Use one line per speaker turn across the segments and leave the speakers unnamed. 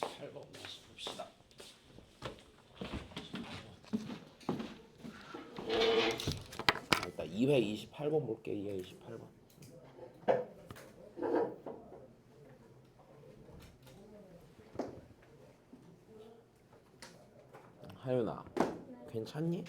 8번 다시 봅시다. 일단 2회 28번 볼게. 2회 28번. 하윤아, 괜찮니?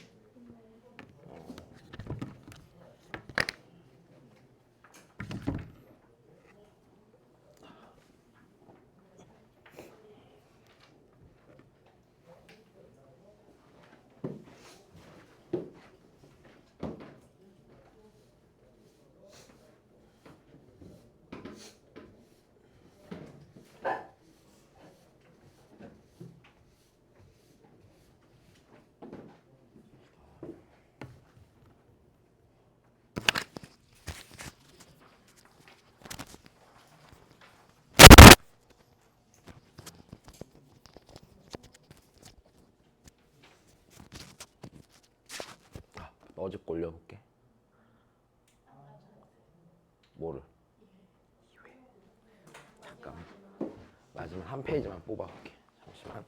어제 거 올려볼게. 뭐를? 2회. 잠깐만. 마지막 한 페이지만 뽑아볼게. 잠시만.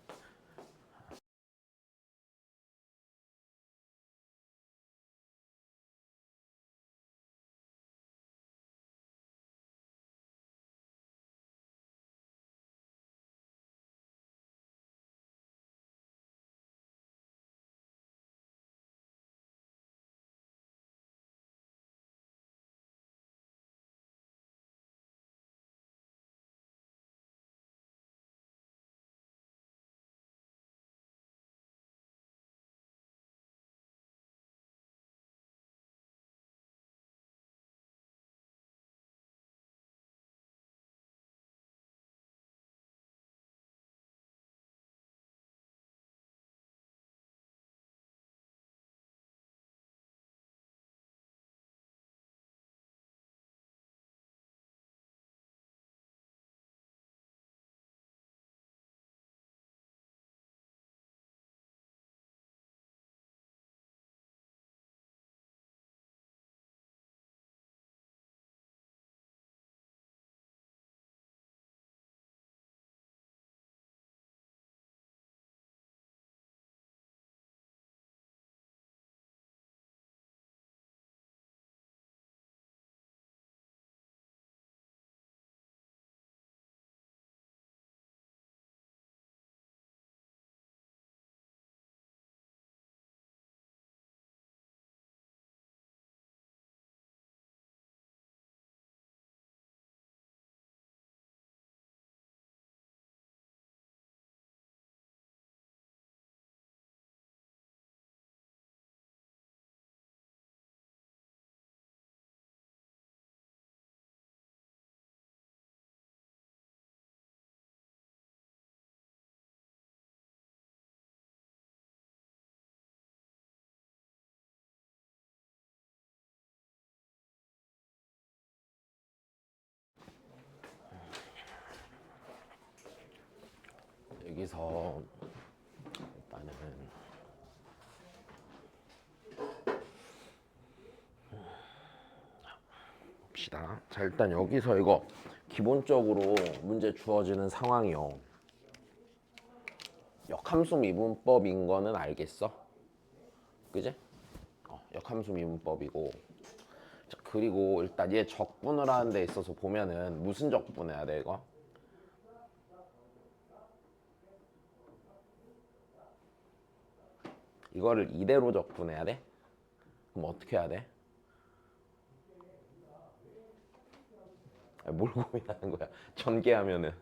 여기서 일단은 봅시다. 자, 일단 여기서 이거 기본적으로 문제 주어지는 상황이요. 역함수 미분법인 거는 알겠어? 그지? 역함수 미분법이고. 자, 그리고 일단 얘 적분을 하는 데 있어서 보면은 무슨 적분해야 돼 이거? 이거를 이대로 적분해야 돼? 그럼 어떻게 해야 돼? 뭘 고민하는 거야? 전개하면은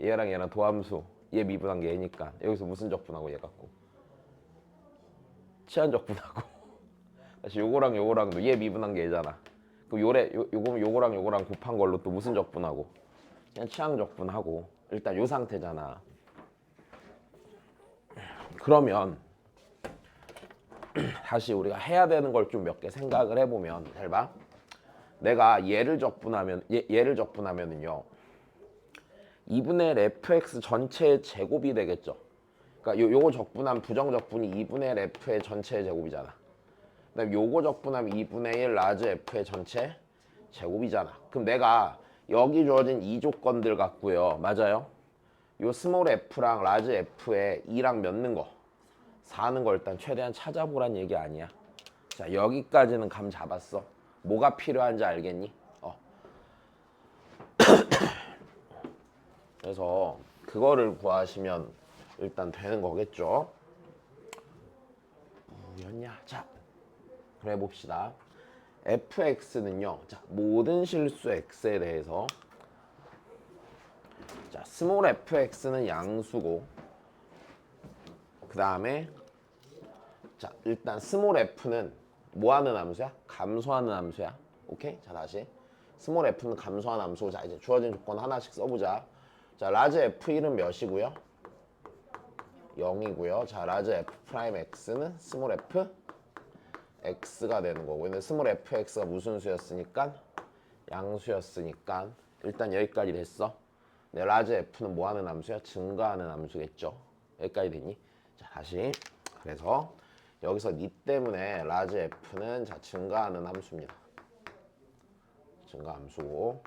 얘랑 얘랑 도함수, 얘 미분한 게 얘니까 여기서 무슨 적분하고 얘 갖고 치한 적분하고 다시 요거랑 요거랑도 얘 미분한 게 얘잖아. 그럼 요거랑 요거랑 곱한 걸로 또 무슨 적분하고 그냥 치항 적분하고 일단 요 상태잖아. 그러면 다시 우리가 해야 되는 걸 좀 몇 개 생각을 해보면 잘 봐. 내가 얘를 적분하면은요 2분의 1 fx 전체의 제곱이 되겠죠. 그러니까 요거 적분하면 부정 적분이 2분의 1 f의 전체의 제곱이잖아. 그다음 요거 적분하면 2분의 1 라즈 f의 전체 제곱이잖아. 그럼 내가 여기 주어진 이 조건들 같고요. 맞아요? 요 스몰 f랑 라지 f에 2랑 몇 는 거? 4는 거 일단 최대한 찾아보란 얘기 아니야. 자, 여기까지는 감 잡았어. 뭐가 필요한지 알겠니? 그래서 그거를 구하시면 일단 되는 거겠죠. 뭐였냐? 자, 그래 봅시다. fx는요. 자, 모든 실수 x에 대해서 자, 스몰 fx는 양수고 그 다음에 자, 일단 스몰 f는 뭐 하는 함수야? 감소하는 함수야. 오케이? 자, 다시 스몰 f는 감소하는 함수고 자, 이제 주어진 조건 하나씩 써보자. 자, 라지 f1은 몇이고요? 0이고요. 자, 라지 f 프라임 x는 스몰 f x가 되는 거고 근데 스몰 fx가 무슨 수였으니까? 양수였으니까 일단 여기까지 됐어. 네, 라지 f는 뭐 하는 함수야? 증가하는 함수겠죠. 여기까지 됐니? 자, 다시 그래서 여기서 니 때문에 라지 f는 자 증가하는 함수입니다. 증가 함수고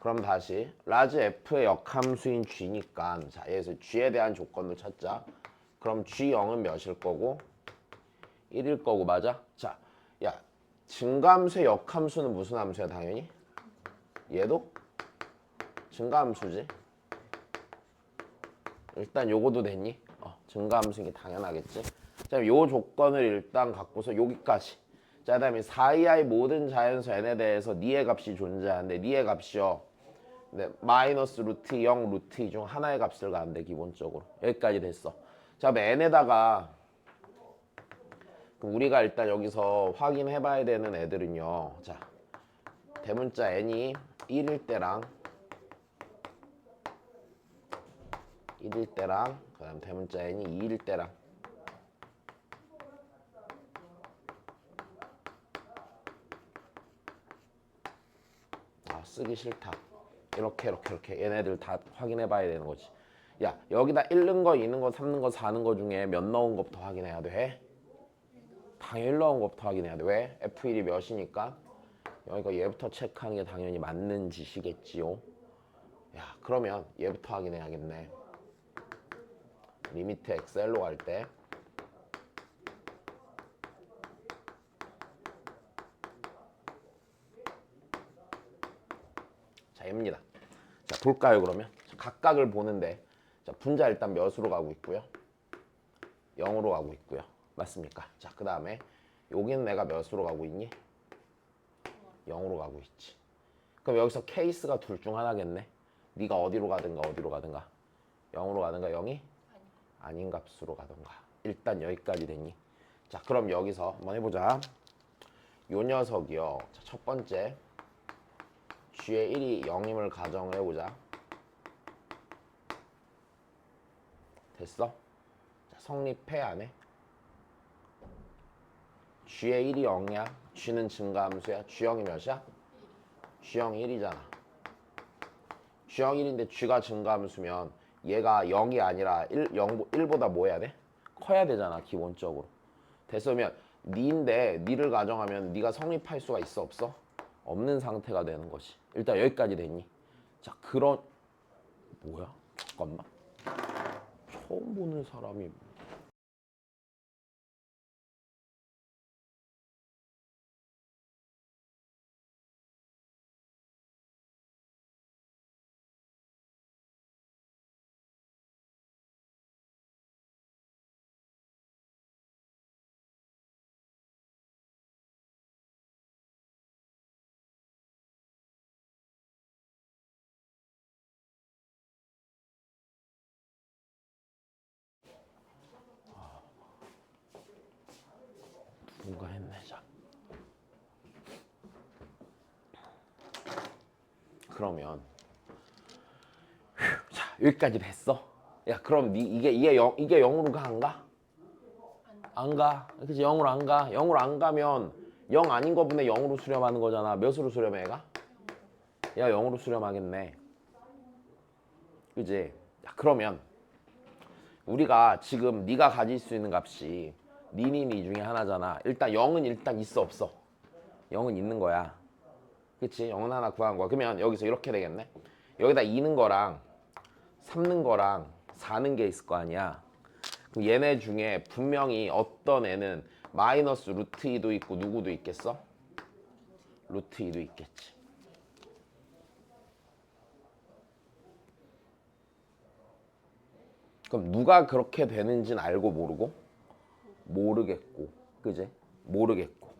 그럼 다시 라지 f의 역함수인 g니까 자 여기서 g에 대한 조건을 찾자. 그럼 g0은 몇일 거고 1일 거고 맞아? 자, 야 증가함수의 역함수는 무슨 함수야 당연히? 얘도 증가함수지. 일단 요거도 됐니? 증가함수인 게 당연하겠지. 자, 요 조건을 일단 갖고서 여기까지. 자, 그다음에 4이하의 모든 자연수 n에 대해서 니의 값이 존재하는데 니의 값이요. 네, 마이너스 루트 0, 루트 2 중 하나의 값을 가는데 기본적으로 여기까지 됐어. 자, 그럼 n에다가 그럼 우리가 일단 여기서 확인해봐야 되는 애들은요. 자, 대문자 n이 1일 때랑 그다음 대문자 n이 2일 때랑 쓰기 싫다. 이렇게 얘네들 다 확인해 봐야 되는 거지. 야, 여기다 1는 거, 2는 거, 3는 거, 4는 거 중에 몇 넣은 것부터 확인해야 돼? 당연히 1 넣은 것부터 확인해야 돼. 왜? F1이 몇이니까? 여기가 얘부터 체크하는 게 당연히 맞는 짓이겠지요. 야, 그러면 얘부터 확인해야겠네. 리미트 엑셀로 갈 때 자, 얘입니다. 자, 볼까요 그러면? 각각을 보는데 자, 분자 일단 몇으로 가고 있고요? 0으로 가고 있고요. 맞습니까? 자, 그 다음에 여기는 내가 몇으로 가고 있니? 0으로 가고 있지. 그럼 여기서 케이스가 둘 중 하나겠네. 네가 어디로 가든가 0으로 가든가 0이 아닌 값으로 가든가. 일단 여기까지 됐니? 자, 그럼 여기서 한번 해보자. 요 녀석이요. 자, 첫 번째 g의 1이 0임을 가정을 해보자. 됐어? 자, 성립해 안 해? g의 1이 0이야. g는 증가함수야. g0이 몇이야? g0이 1이잖아. g0 1인데 g가 증가함수면 얘가 0이 아니라 1보다 뭐 해야 돼? 커야 되잖아 기본적으로. 됐으면 니인데 니를 가정하면 니가 성립할 수가 있어 없어? 없는 상태가 되는 것이. 일단 여기까지 됐니? 자, 그런 뭐야? 잠깐만. 처음 보는 사람이 누군가 했네. 자, 그러면 자, 여기까지 됐어. 야, 그럼 이게 0으로 가 안 가? 안 가. 그치? 0으로 안 가. 0으로 안 가면 0 아닌 거분에 0으로 수렴하는 거잖아. 몇으로 수렴해 얘가? 얘가 0으로 수렴하겠네. 그지? 야, 그러면 우리가 지금 네가 가질 수 있는 값이 니니니 중에 하나잖아. 일단 0은 일단 있어 없어? 0은 있는 거야. 그치? 0은 하나 구한 거야. 그러면 여기서 이렇게 되겠네. 여기다 2는 거랑 삼는 거랑 사는 게 있을 거 아니야. 그럼 얘네 중에 분명히 어떤 애는 마이너스 루트 2도 있고 누구도 있겠어? 루트 2도 있겠지. 그럼 누가 그렇게 되는지는 알고 모르고? 모르겠고. 그지? 모르겠고.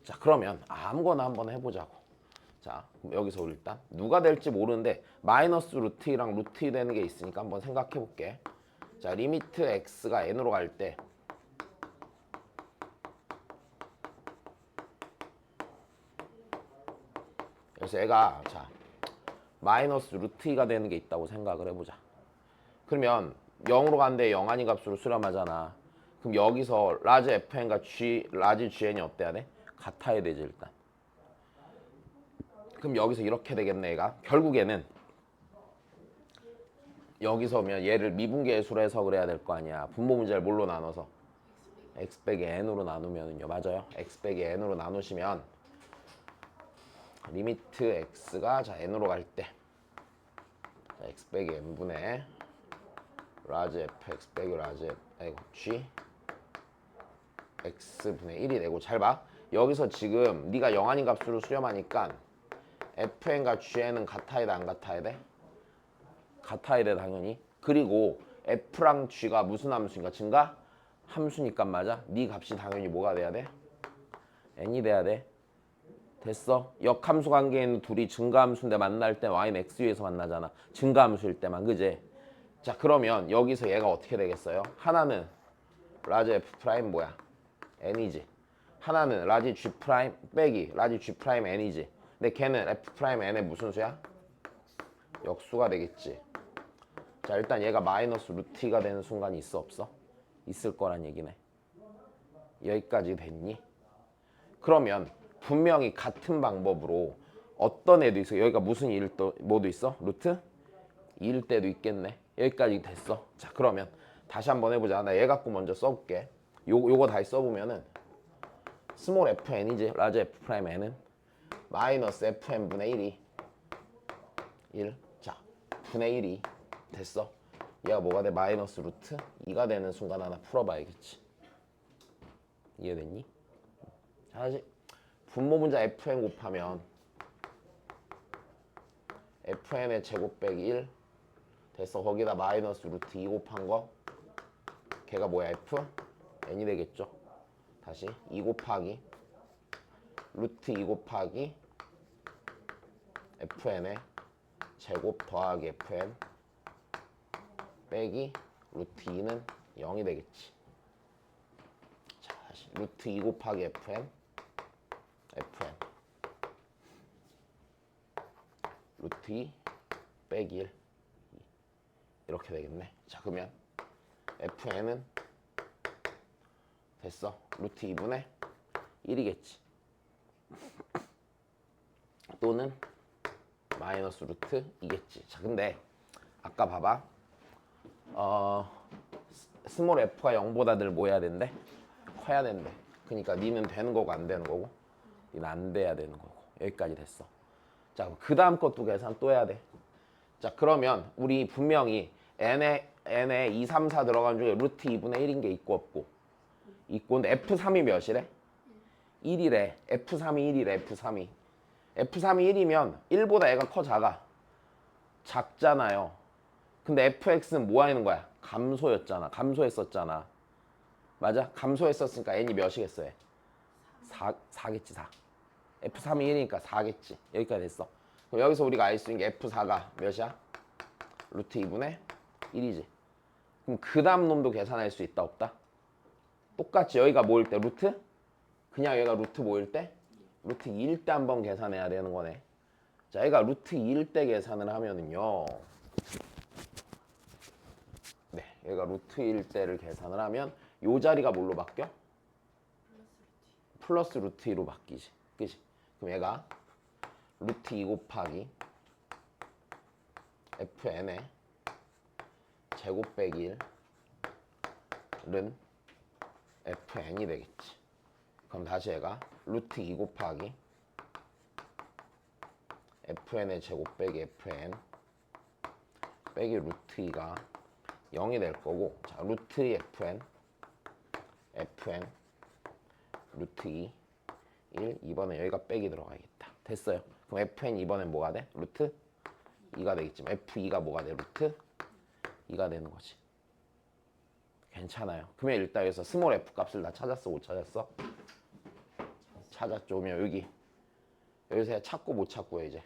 자, 그러면 아무거나 한번 해보자고. 자, 그럼 여기서 일단 누가 될지 모르는데 마이너스 루트 2랑 루트 2 되는 게 있으니까 한번 생각해 볼게. 자, 리미트 x가 n으로 갈 때 그래서 얘가 자 마이너스 루트 2가 되는 게 있다고 생각을 해보자. 그러면 0으로 간데 0 아닌 값으로 수렴하잖아. 그럼 여기서 라지 fn과 라지 gn이 어때야 돼? 같아야 되지 일단. 그럼 여기서 이렇게 되겠네 얘가. 결국에는 여기서 면 얘를 미분계수로 해석을 해야 될 거 아니야. 분모 문제를 뭘로 나눠서? x 빼기 n으로 나누면요. 맞아요. x 빼기 n으로 나누시면 리미트 x가 자 n으로 갈 때 x 빼기 n분의 라지 fx 빼기 라지 g x분의 1이 되고 잘 봐. 여기서 지금 네가 0 아닌 값으로 수렴하니까 fn과 gn은 같아야 돼 안 같아야 돼? 같아야 돼 당연히. 그리고 f랑 g가 무슨 함수인가? 증가? 함수니까 맞아. 네 값이 당연히 뭐가 돼야 돼? n이 돼야 돼. 됐어. 역함수 관계에 있는 둘이 증가함수인데 만날 때 y는 x 위에서 만나잖아. 증가함수일 때만 그제? 자 그러면 여기서 얘가 어떻게 되겠어요? 하나는 라지 f 프라임 뭐야? n이지. 하나는 라지 g 프라임 빼기 라지 g 프라임 n이지. 근데 걔는 f 프라임 n의 무슨 수야? 역수가 되겠지. 자 일단 얘가 마이너스 루트 2가 되는 순간이 있어 없어? 있을 거란 얘기네. 여기까지 됐니? 그러면 분명히 같은 방법으로 어떤 애도 있어. 여기가 무슨 일도 뭐도 있어? 루트 2일 때도 있겠네. 여기까지 됐어. 자 그러면 다시 한번 해보자. 나 얘 갖고 먼저 써볼게. 요거 다시 써보면은 스몰 fn이지. 라지 f 프라임 n은 마이너스 fn분의 1이 1. 자 분의 1이 됐어. 얘가 뭐가 돼? 마이너스 루트 2가 되는 순간 하나 풀어봐야겠지. 이해됐니? 사실 분모 문자 fn 곱하면 fn의 제곱 빼기 1 됐어. 거기다 마이너스 루트 2 곱한 거 걔가 뭐야? f n이 되겠죠. 다시 2 곱하기 루트 2 곱하기 fn의 제곱 더하기 fn 빼기 루트 2는 0이 되겠지. 자 다시 루트 2 곱하기 fn 루트 2 빼기 1 이렇게 되겠네. 자 그러면 fn은 됐어. 루트 2분의 1이겠지. 또는 마이너스 루트 2겠지. 자 근데 아까 봐봐. 스몰 f가 0보다 늘 뭐 해야 된대? 커야 된대. 그러니까 니는 되는 거고 안 되는 거고 니는 안 돼야 되는 거고. 여기까지 됐어. 자 그 다음 것도 계산 또 해야 돼. 자 그러면 우리 분명히 n에 2, 3, 4 들어간 중에 루트 2분의 1인 게 있고 없고 있고. 근데 f3이 몇이래? 1이래. f3이 1이래. f3이 1이면 1보다 얘가 커 작아? 작잖아요. 근데 fx는 뭐 하는 거야? 감소였잖아. 감소했었잖아. 맞아? 감소했었으니까 n이 몇이겠어요? 4겠지 4. f3이 1이니까 4겠지. 여기까지 됐어. 그럼 여기서 우리가 알 수 있는 게 f4가 몇이야? 루트 2분의 1이지. 그럼 그 다음 놈도 계산할 수 있다 없다? 똑같이 여기가 뭐일 때? 루트? 그냥 얘가 루트 뭐일 때? 루트 2일 때 한번 계산해야 되는 거네. 자 얘가 루트 2일 때 계산을 하면은요. 네, 얘가 루트 1 때를 계산을 하면 요 자리가 뭘로 바뀌어? 플러스 루트 2로 바뀌지. 그치? 그럼 얘가 루트 2 곱하기 fn의 제곱 빼기 1은 fn이 되겠지. 그럼 다시 얘가 루트 2 곱하기 fn의 제곱 빼기 fn 빼기 루트 2가 0이 될 거고, 자 루트 2 fn 루트 2 1 이번에 여기가 빼기 들어가야겠다. 됐어요. 그럼 fn 이번엔 뭐가 돼? 루트 2가 되겠지만 f2가 뭐가 돼? 루트 2가 되는 거지. 괜찮아요. 그러면 일단 여기서 스몰 f 값을 다 찾았어? 못 찾았어? 찾았죠. 그러면 여기서 찾고 못 찾고요. 이제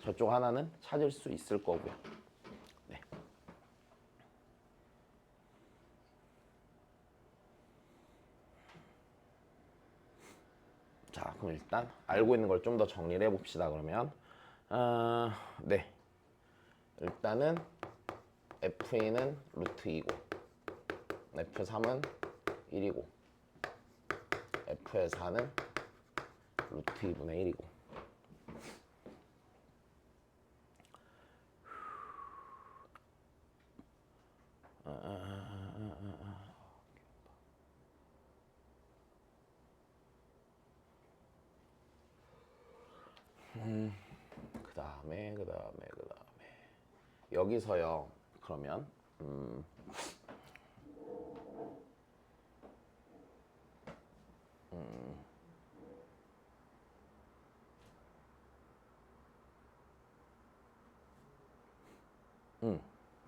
저쪽 하나는 찾을 수 있을 거고요. 네. 자, 그럼 일단 알고 있는 걸 좀 더 정리를 해봅시다. 그러면 네, 일단은 f2는 루트 2고 f3은 1이고 f의 4는 루트 2분의 1이고 그 다음에 여기서요. 그러면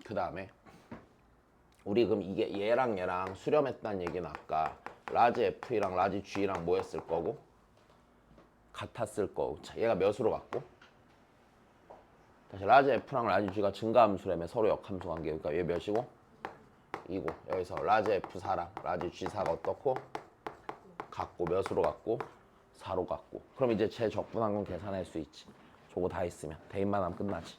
그 다음에 우리 그럼 이게 얘랑 수렴했다는 얘기는 아까 라지 F랑 라지 G랑 뭐 했을 거고? 같았을 거고. 자, 얘가 몇으로 갔고? 다시 라지 F랑 라지 G가 증가함수라며 서로 역함수 관계. 그러니까 얘 몇이고? 2고. 여기서 라지 F4랑 라지 G4가 어떻고? 같고. 몇으로 갔고? 4로 갔고. 그럼 이제 제 적분한 건 계산할 수 있지. 저거 다 있으면 대입만 하면 끝나지.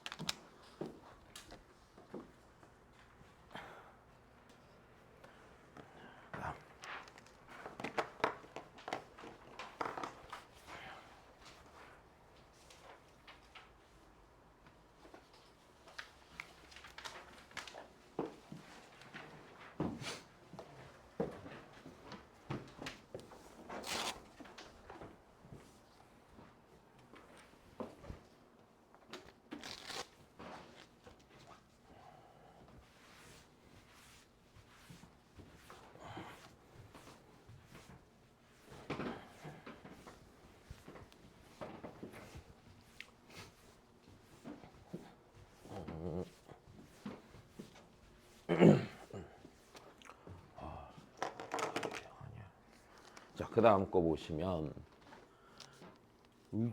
자, 그 다음 거 보시면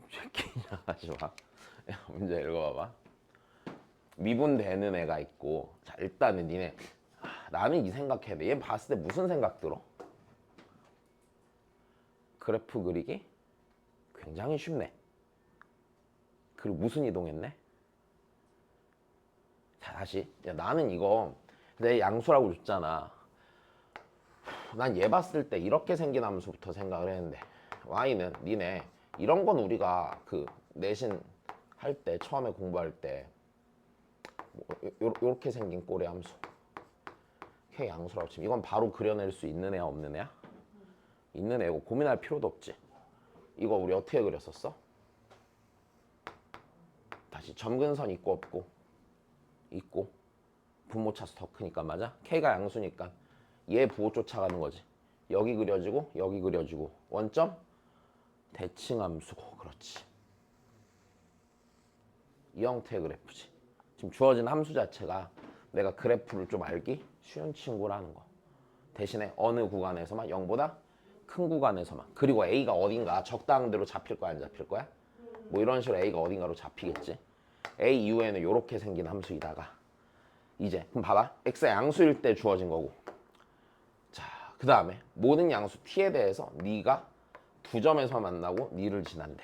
새끼냐 하지 마. 야, 문제 읽어봐봐. 미분되는 애가 있고, 자 일단은 니네 나는 이 생각해야 돼. 얘 봤을 때 무슨 생각 들어? 그래프 그리기 굉장히 쉽네. 그리고 무슨 이동했네? 자 다시, 야, 나는 이거 내 양수라고 줬잖아. 난 얘 봤을 때 이렇게 생긴 함수부터 생각을 했는데, y는 니네 이런 건 우리가 그 내신 할 때 처음에 공부할 때 요렇게 생긴 꼴의 함수 K 양수라고 치면 이건 바로 그려낼 수 있는 애야 없는 애야? 있는 애고 고민할 필요도 없지. 이거 우리 어떻게 그렸었어? 다시 점근선 있고 없고? 있고. 분모차수 더 크니까 맞아? K가 양수니까 얘 부호 쫓아가는 거지. 여기 그려지고 여기 그려지고 원점 대칭함수고. 그렇지. 이 형태의 그래프지. 지금 주어진 함수 자체가 내가 그래프를 좀 알기 쉬운 친구라는 거. 대신에 어느 구간에서만 0보다 큰 구간에서만. 그리고 A가 어딘가 적당한 대로 잡힐 거야 안 잡힐 거야? 뭐 이런 식으로 A가 어딘가로 잡히겠지. A 이후에는 이렇게 생긴 함수이다가 이제 그럼 봐봐. X가 양수일 때 주어진 거고. 자, 그 다음에 모든 양수 T에 대해서 네가 두 점에서 만나고 니를 지난대.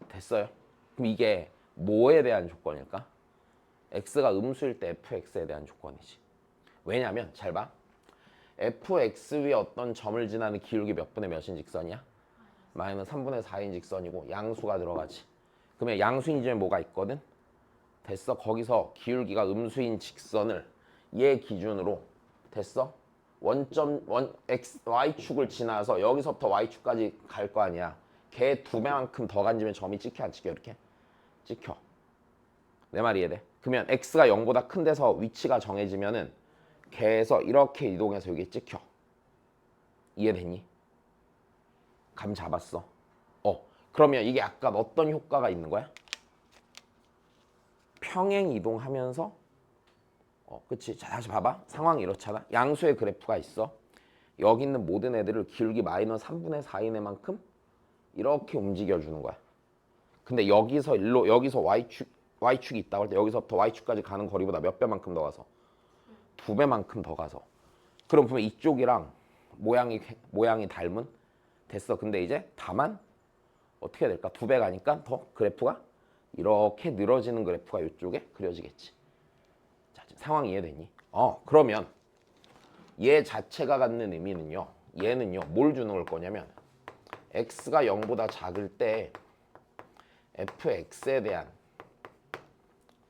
됐어요? 그럼 이게 뭐에 대한 조건일까? X가 음수일 때 fx에 대한 조건이지. 왜냐면 잘 봐. fx 위에 어떤 점을 지나는 기울기 몇 분의 몇인 직선이야? 마이너스 3분의 4인 직선이고 양수가 들어가지. 그러면 양수인 지점에 뭐가 있거든? 됐어? 거기서 기울기가 음수인 직선을 얘 기준으로 됐어? y축을 지나서 여기서부터 y축까지 갈 거 아니야. 걔 두 배만큼 더 간지면 점이 찍혀 안 찍혀? 이렇게? 찍혀. 내 말이 이해돼? 그러면 x가 0보다 큰 데서 위치가 정해지면은 걔에서 이렇게 이동해서 여기 찍혀. 이해되니? 감 잡았어? 그러면 이게 약간 어떤 효과가 있는 거야? 평행 이동하면서 그치? 자, 다시 봐봐. 상황이 이렇잖아. 양수의 그래프가 있어. 여기 있는 모든 애들을 기울기 마이너스 3분의 4인 애만큼 이렇게 움직여주는 거야. 근데 여기서 여기서 y축이 있다고 할 때 여기서부터 y축까지 가는 거리보다 몇 배만큼 더 가서? 2배만큼 더 가서. 그럼 보면 이쪽이랑 모양이 닮은? 됐어. 근데 이제 다만 어떻게 될까? 2배 가니까 더 그래프가 이렇게 늘어지는 그래프가 이쪽에 그려지겠지. 자, 지금 상황 이해되니? 그러면 얘 자체가 갖는 의미는요. 얘는요. 뭘 주는 걸 거냐면 x가 0보다 작을 때 fx에 대한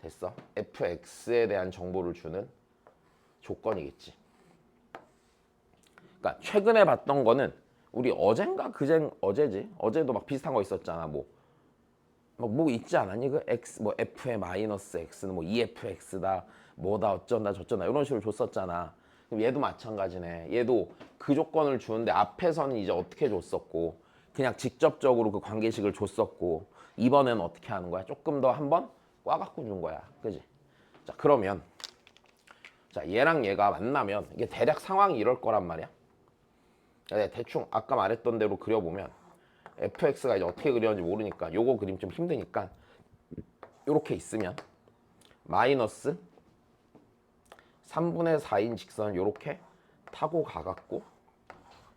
됐어? fx에 대한 정보를 주는 조건이겠지. 그러니까 최근에 봤던 거는 우리 어젠가 어제지? 어제도 막 비슷한 거 있었잖아. 뭐 있지 않았니? 그 x 뭐 f의 마이너스 x는 뭐 2fx다. 뭐다 어쩐다 저쩐다 이런 식으로 줬었잖아. 그럼 얘도 마찬가지네. 얘도 그 조건을 주는데 앞에서는 이제 어떻게 줬었고 그냥 직접적으로 그 관계식을 줬었고 이번에는 어떻게 하는 거야? 조금 더 한번 꽈갖고 준 거야. 그지? 자, 그러면 자, 얘랑 얘가 만나면 이게 대략 상황이 이럴 거란 말이야. 대충 아까 말했던 대로 그려보면 fx가 이제 어떻게 그려는지 모르니까 요거 그림 좀 힘드니까 요렇게 있으면 마이너스 3분의 4인 직선을 요렇게 타고 가갖고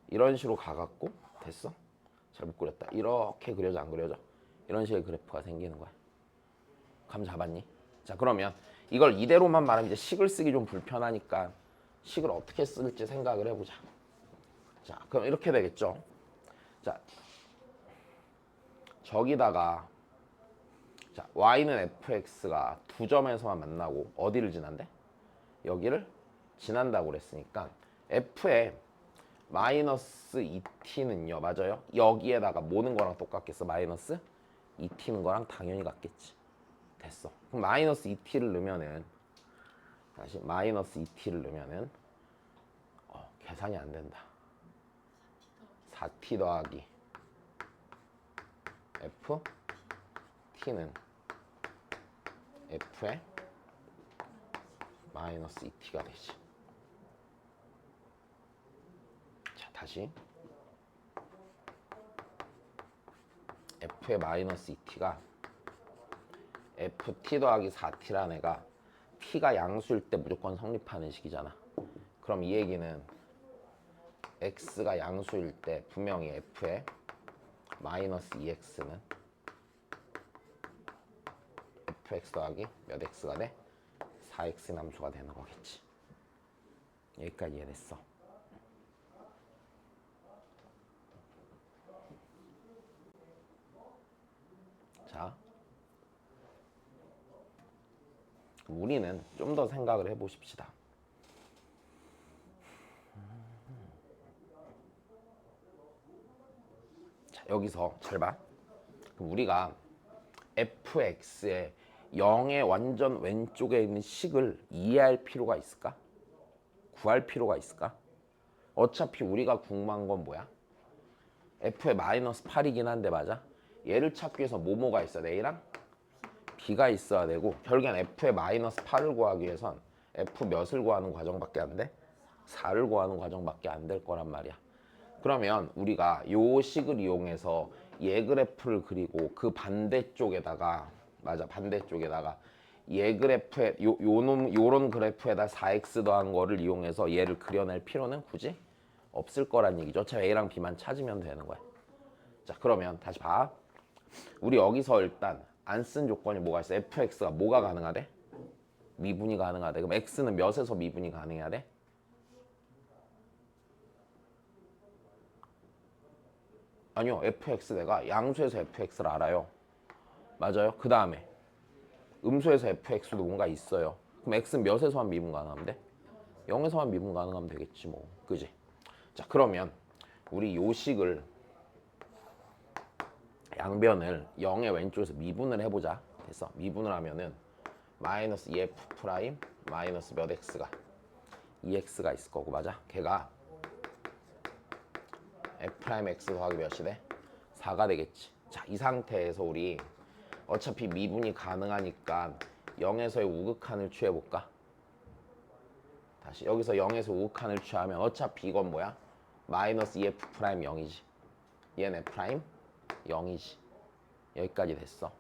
이런 식으로 가갖고 됐어? 잘 못 그렸다. 이렇게 그려져 안 그려져? 이런 식의 그래프가 생기는 거야. 감 잡았니? 자, 그러면 이걸 이대로만 말하면 이제 식을 쓰기 좀 불편하니까 식을 어떻게 쓸지 생각을 해보자. 자, 그럼 이렇게 되겠죠. 자, 저기다가 자, y는 fx가 두 점에서만 만나고 어디를 지난대? 여기를 지난다고 그랬으니까 f의 마이너스 2t는요. 맞아요? 여기에다가 모는 거랑 똑같겠어. 마이너스 2t는 거랑 당연히 같겠지. 됐어. 그럼 마이너스 2t를 넣으면은 다시 마이너스 2t를 넣으면은 계산이 안 된다. 4t 더하기 f t는 f의 마이너스 2t가 되지. 자, 다시 f의 마이너스 2t가 ft 더하기 4t라는 애가 t가 양수일 때 무조건 성립하는 식이잖아. 그럼 이 얘기는 x가 양수일 때 분명히 f의 마이너스 2x는 fx 더하기 몇 x가 돼? 4x 함수가 되는 거겠지. 여기까지 이해됐어. 자, 우리는 좀 더 생각을 해보십시다. 자, 여기서 잘 봐. 그럼 우리가 fx의 0의 완전 왼쪽에 있는 식을 이해할 필요가 있을까? 구할 필요가 있을까? 어차피 우리가 궁금한 건 뭐야? f의 마이너스 8이긴 한데 맞아? 얘를 찾기 위해서 뭐가 있어야 돼? A랑 B가 있어야 되고 결국엔 f의 마이너스 8을 구하기 위해선 f 몇을 구하는 과정밖에 안 돼? 4를 구하는 과정밖에 안 될 거란 말이야. 그러면 우리가 요 식을 이용해서 얘 그래프를 그리고 그 반대쪽에다가 맞아 반대쪽에다가 얘 그래프에 요런 그래프에다 4x 더한 거를 이용해서 얘를 그려낼 필요는 굳이 없을 거란 얘기죠. 어차피 A랑 B만 찾으면 되는 거야. 자, 그러면 다시 봐. 우리 여기서 일단 안 쓴 조건이 뭐가 있어? fx가 뭐가 가능하대? 미분이 가능하대. 그럼 x는 몇에서 미분이 가능해야 돼? 아니요. fx 내가 양수에서 fx를 알아요. 맞아요? 그 다음에 음수에서 fx도 뭔가 있어요. 그럼 x는 몇에서만 미분 가능하면 돼? 0에서만 미분 가능하면 되겠지 뭐. 그지? 자, 그러면 우리 요 식을 양변을 0의 왼쪽에서 미분을 해보자. 됐어. 미분을 하면은 마이너스 2f 프라임 마이너스 몇 x가 2x가 있을 거고 맞아? 걔가 f 프라임 x 더하기 몇이 돼? 4가 되겠지. 자, 이 상태에서 우리 어차피 미분이 가능하니까 0에서의 우극한을 취해볼까? 다시 여기서 0에서 우극한을 취하면 어차피 이건 뭐야? 마이너스 2f 프라임 0이지. 얘는 f 프라임 0이지. 여기까지 됐어.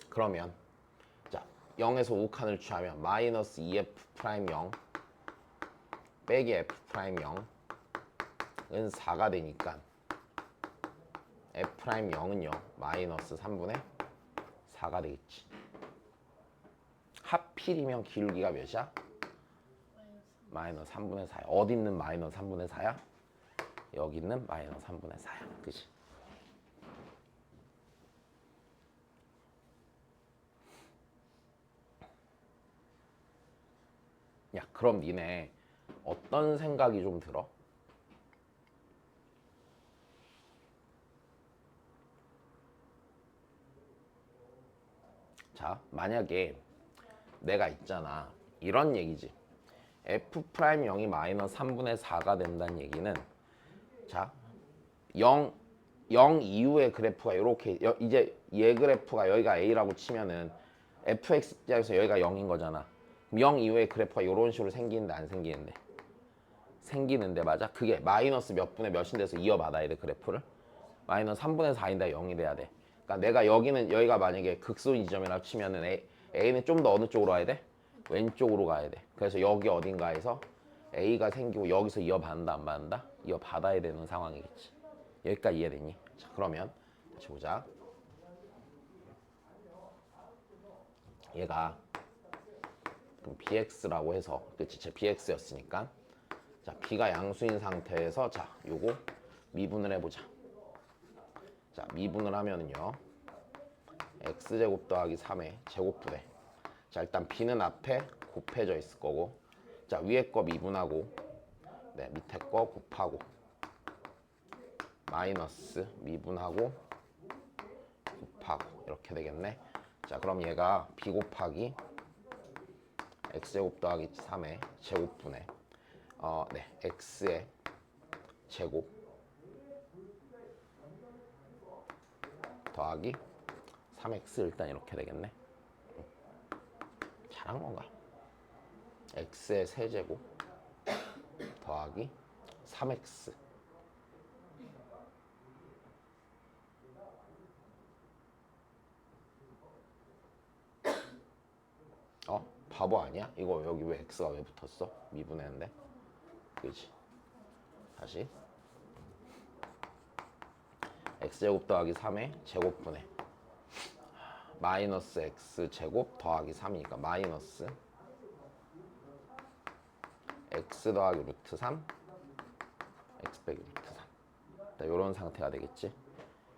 그러면 자 0에서 우극한을 취하면 마이너스 2f 프라임 0 빼기 f 프라임 0은 4가 되니까 f 프라임 0은요 마이너스 3분의 4가 되겠지. 하필이면 기울기가 몇이야? 마이너스 3분의 4야. 어디 있는 마이너스 3분의 4야? 여기 있는 마이너스 3분의 4야. 그치? 야, 그럼 니네 어떤 생각이 좀 들어? 자, 만약에 내가 있잖아. 이런 얘기지. f 프라임 0이 마이너스 3분의 4가 된다는 얘기는 자, 0 이후의 그래프가 이렇게 이제 얘 그래프가 여기가 a라고 치면은 fx자에서 여기가 0인 거잖아. 0 이후의 그래프가 이런 식으로 생기는데 안 생기는데? 생기는데 맞아? 그게 마이너스 몇 분의 몇인 돼서 이어받아야 돼 그래프를. 마이너스 3분의 4인데 0이 돼야 돼. 그러니까 내가 여기가 만약에 극소인 지점이라고 치면은 A는 좀 더 어느 쪽으로 가야 돼? 왼쪽으로 가야 돼. 그래서 여기 어딘가에서 A가 생기고 여기서 이어받는다 안 받는다? 이어받아야 되는 상황이겠지. 여기까지 이해되니? 자, 그러면 다시 보자. 얘가 그럼 bx라고 해서 그치? 제 bx였으니까 자 b가 양수인 상태에서 자 요거 미분을 해보자. 자 미분을 하면은요 x제곱 더하기 3의 제곱부대. 자 일단 b는 앞에 곱해져 있을 거고 자 위에 거 미분하고 네 밑에 거 곱하고 마이너스 미분하고 곱하고 이렇게 되겠네. 자 그럼 얘가 b 곱하기 x제곱 더하기 3의 제곱분의 네 x의 제곱 더하기 3x 일단 이렇게 되겠네. 잘한 건가? x의 세제곱 더하기 3x 바보 아니야? 이거 여기 왜 x가 왜 붙었어? 미분했는데 그지? 다시 x제곱 더하기 3의 제곱분의 마이너스 x제곱 더하기 3이니까 마이너스 x 더하기 루트 3 x 빼기 루트 3 이런 상태가 되겠지.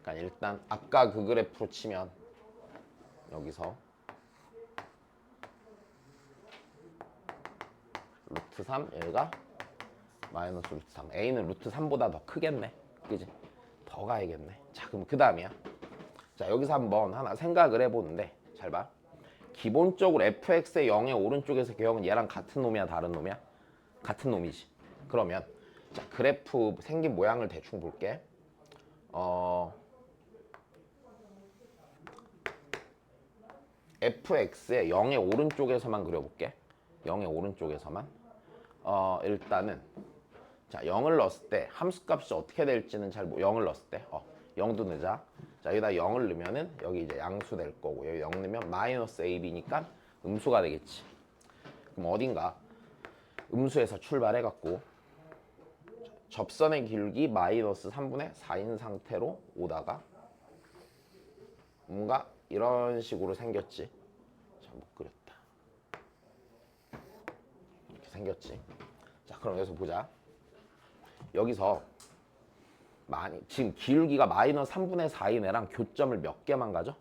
그러니까 일단 아까 그 그래프로 치면 여기서 루트 3 얘가 마이너스 루트 3 a는 루트 3보다 더 크겠네. 그지? 더 가야겠네. 자 그럼 그 다음이야. 자 여기서 한번 하나 생각을 해보는데 잘 봐. 기본적으로 fx의 0의 오른쪽에서 개형은 얘랑 같은 놈이야 다른 놈이야? 같은 놈이지. 그러면 자 그래프 생긴 모양을 대충 볼게. fx의 0의 오른쪽에서만 그려볼게. 0의 오른쪽에서만. 일단은 자 0을 넣었을 때 함수값이 어떻게 될지는 0을 넣었을 때 0도 넣자. 자 여기다 0을 넣으면은 여기 이제 양수 될 거고 여기 0 넣으면 마이너스 ab니까 음수가 되겠지. 그럼 어딘가 음수에서 출발해갖고 접선의 기울기 마이너스 3분의 4인 상태로 오다가 뭔가 이런 식으로 생겼지. 자, 못 그렸다. 이렇게 생겼지. 자, 그럼 여기서 보자. 여기서 지금 기울기가 마이너스 3분의 4인 애랑 교점을 몇 개만 가죠?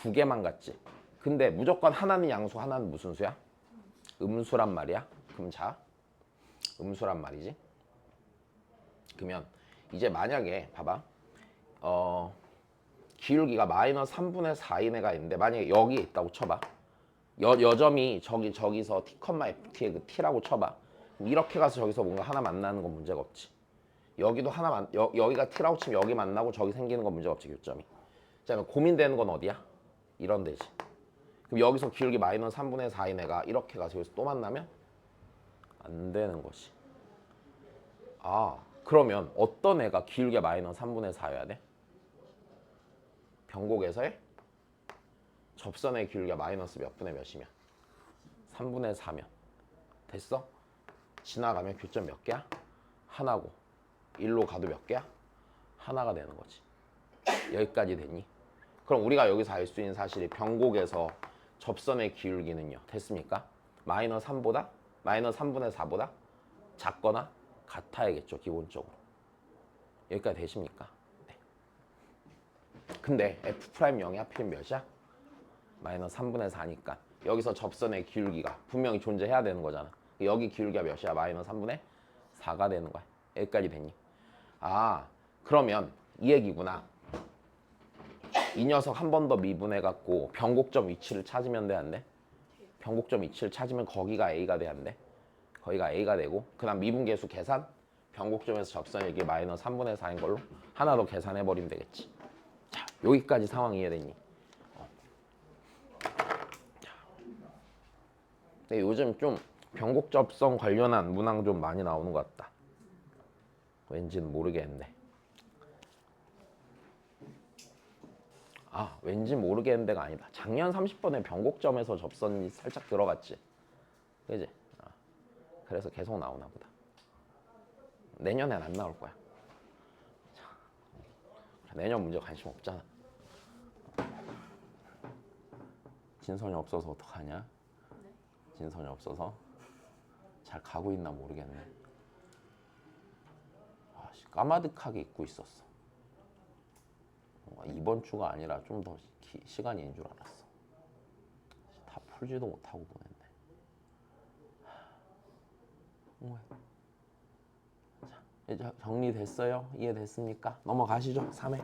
2개만 갔지. 근데 무조건 하나는 양수, 하나는 무슨 수야? 음수란 말이야. 그럼 자, 음수란 말이지. 그러면 이제 만약에 봐봐. 기울기가 마이너스 3분의 4인 애가 있는데 만약에 여기에 있다고 쳐봐. 여점이 저기서 t, ft의 그 t라고 쳐봐. 그럼 이렇게 가서 저기서 뭔가 하나 만나는 건 문제가 없지. 여기도 여기가 t라고 치면 여기 만나고 저기 생기는 건 문제가 없지, 교점이. 자, 그럼 고민되는 건 어디야? 이런 데지. 그럼 여기서 기울기 마이너스 3분의 4인 애가 이렇게 가서 여기서 또 만나면 안 되는 것이. 아, 그러면 어떤 애가 기울기 마이너스 3분의 4여야 돼? 변곡에서의 접선의 기울기가 마이너스 몇 분의 몇이면? 3분의 4면. 됐어? 지나가면 교점 몇 개야? 하나고. 1로 가도 몇 개야? 하나가 되는 거지. 여기까지 됐니? 그럼 우리가 여기서 알 수 있는 사실이 변곡에서 접선의 기울기는요. 됐습니까? 마이너스 3보다? 마이너스 3분의 4보다 작거나 같아야겠죠. 기본적으로. 여기까지 되십니까? 네. 근데 F'0이 하필이면 몇이야? 마이너스 3분의 4니까 여기서 접선의 기울기가 분명히 존재해야 되는 거잖아. 여기 기울기가 몇이야? 마이너스 3분의 4가 되는 거야. 여기까지 됐니? 아, 그러면 이 얘기구나. 이 녀석 한 번 더 미분해갖고 변곡점 위치를 찾으면 돼, 안 돼? 변곡점 위치를 찾으면 거기가 A가 돼, 안 돼? 거기가 A가 되고 그 다음 미분계수 계산 변곡점에서 접선의 길이 마이너스 3분의 4인 걸로 하나 더 계산해버리면 되겠지. 자, 여기까지 상황 이해됐니? 근데 요즘 좀 변곡접성 관련한 문항 좀 많이 나오는 것 같다. 왠지는 모르겠는데. 아, 왠지 모르겠는데가 아니다. 작년 30번에 변곡점에서 접선이 살짝 들어갔지. 그지? 아, 그래서 계속 나오나 보다. 내년엔 안 나올 거야. 자, 내년 문제 관심 없잖아. 진선이 없어서 어떡하냐? 진선이 없어서 잘 가고 있나 모르겠네. 아, 까마득하게 잊고 있었어. 이번 주가 아니라 좀 더 시간인 줄 알았어. 다 풀지도 못하고 보냈네. 자, 이제 정리됐어요? 이해됐습니까? 넘어가시죠. 3회.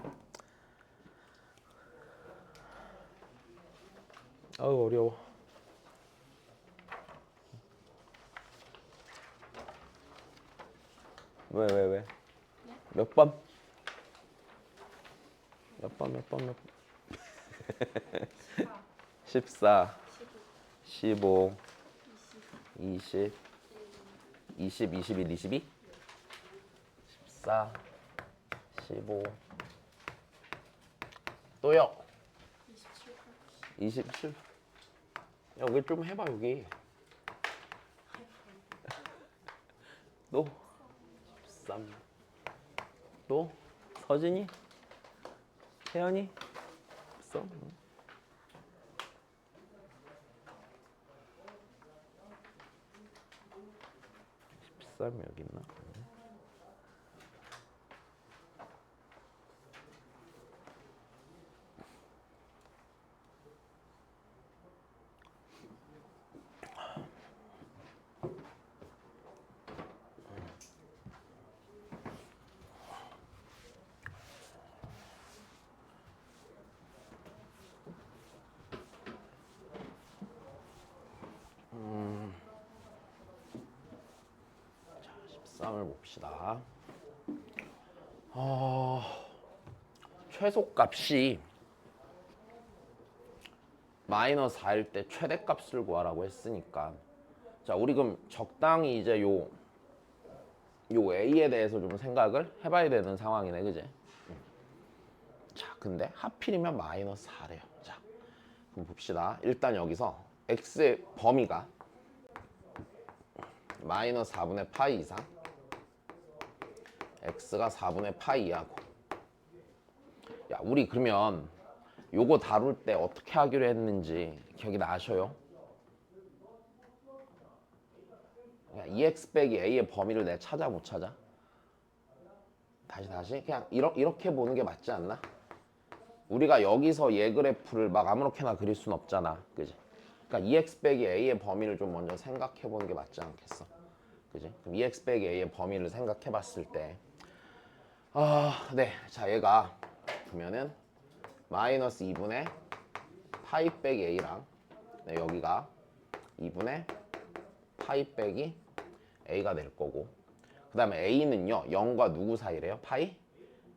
아우, 어려워. 왜? 몇 번? 몇 번? 14, 15, 20, 21, 22? 14, 15 또요? 27. 여기 좀 해봐, 여기. 또 13. 또 서진이? 태연이? 없어? 13 여기 있나? 자, 13을 봅시다. 최소값이 마이너스 4일 때 최대값을 구하라고 했으니까, 자, 우리 그럼 적당히 이제 요 A에 대해서 좀 생각을 해봐야 되는 상황이네, 그지? 자, 근데 하필이면 마이너스 4래요. 자, 그럼 봅시다. 일단 여기서 x의 범위가 마이너스 4분의 파이 이상, x가 4분의 파이 이하고. 야, 우리 그러면 요거 다룰 때 어떻게 하기로 했는지 기억이 나셔요? EX 빼기 A의 범위를 내가 찾아 못 찾아? 다시 그냥 이렇게 보는 게 맞지 않나? 우리가 여기서 얘 그래프를 막 아무렇게나 그릴 순 없잖아, 그지? 그러니까 EX 빼기 A의 범위를 좀 먼저 생각해 보는 게 맞지 않겠어? 그지? 그럼 EX 빼기 A의 범위를 생각해 봤을 때, 네, 자, 얘가 그러면은 마이너스 2분의 파이 빼기 A랑 네, 여기가 2분의 파이 빼기 a가 될 거고, 그 다음에 a는요 0과 누구 사이래요? 파이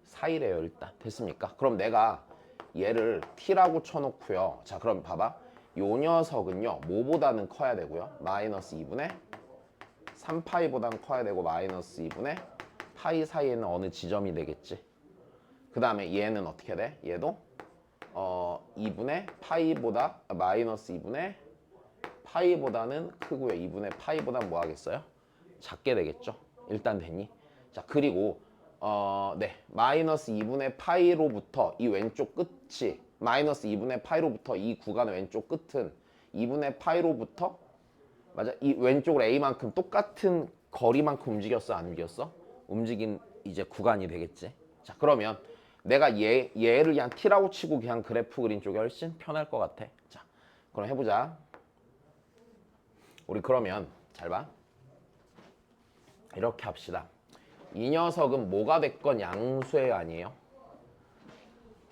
사이래요. 일단 됐습니까? 그럼 내가 얘를 t라고 쳐놓고요. 자, 그럼 봐봐. 요 녀석은요 뭐보다는 커야 되고요. 마이너스 2분의 3파이보다는 커야 되고, 마이너스 2분의 파이 사이에는 어느 지점이 되겠지. 그 다음에 얘는 어떻게 돼? 얘도 2분의 파이보다 마이너스 2분의 파이보다는 크고요. 2분의 파이보다는 뭐 하겠어요? 작게 되겠죠. 일단 됐니? 자, 그리고 네, 마이너스 2분의 파이로부터 이 왼쪽 끝이, 마이너스 2분의 파이로부터 이 구간의 왼쪽 끝은 2분의 파이로부터, 맞아, 이 왼쪽으로 a만큼 똑같은 거리만큼 움직였어, 안 움직였어? 움직인 이제 구간이 되겠지. 자, 그러면 내가 얘를 그냥 t라고 치고 그냥 그래프 그린 쪽이 훨씬 편할 것 같아. 자, 그럼 해보자. 우리 그러면 잘 봐. 이렇게 합시다. 이 녀석은 뭐가 됐건 양수예요, 아니에요?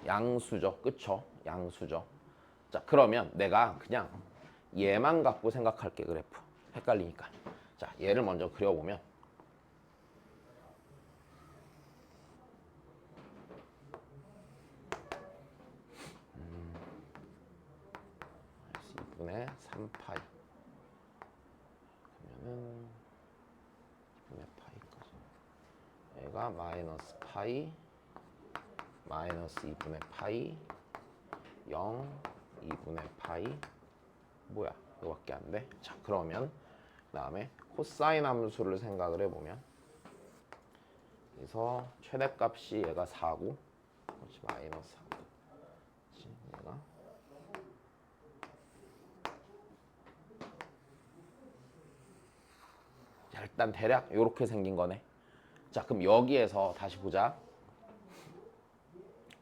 양수죠, 그쵸? 양수죠. 자, 그러면 내가 그냥 얘만 갖고 생각할게. 그래프 헷갈리니까. 자, 얘를 먼저 그려보면, 분의 3파이 그러면은 2분의 파이까지, 얘가 마이너스 파이, 마이너스 2분의 파이, 0, 2분의 파이, 뭐야, 이거밖에 안 돼. 자, 그러면 그 다음에 코사인 함수를 생각을 해보면, 그래서 최대값이 얘가 4고, 그렇지, 마이너스 4, 얘가 일단 대략 이렇게 생긴 거네. 자, 그럼 여기에서 다시 보자.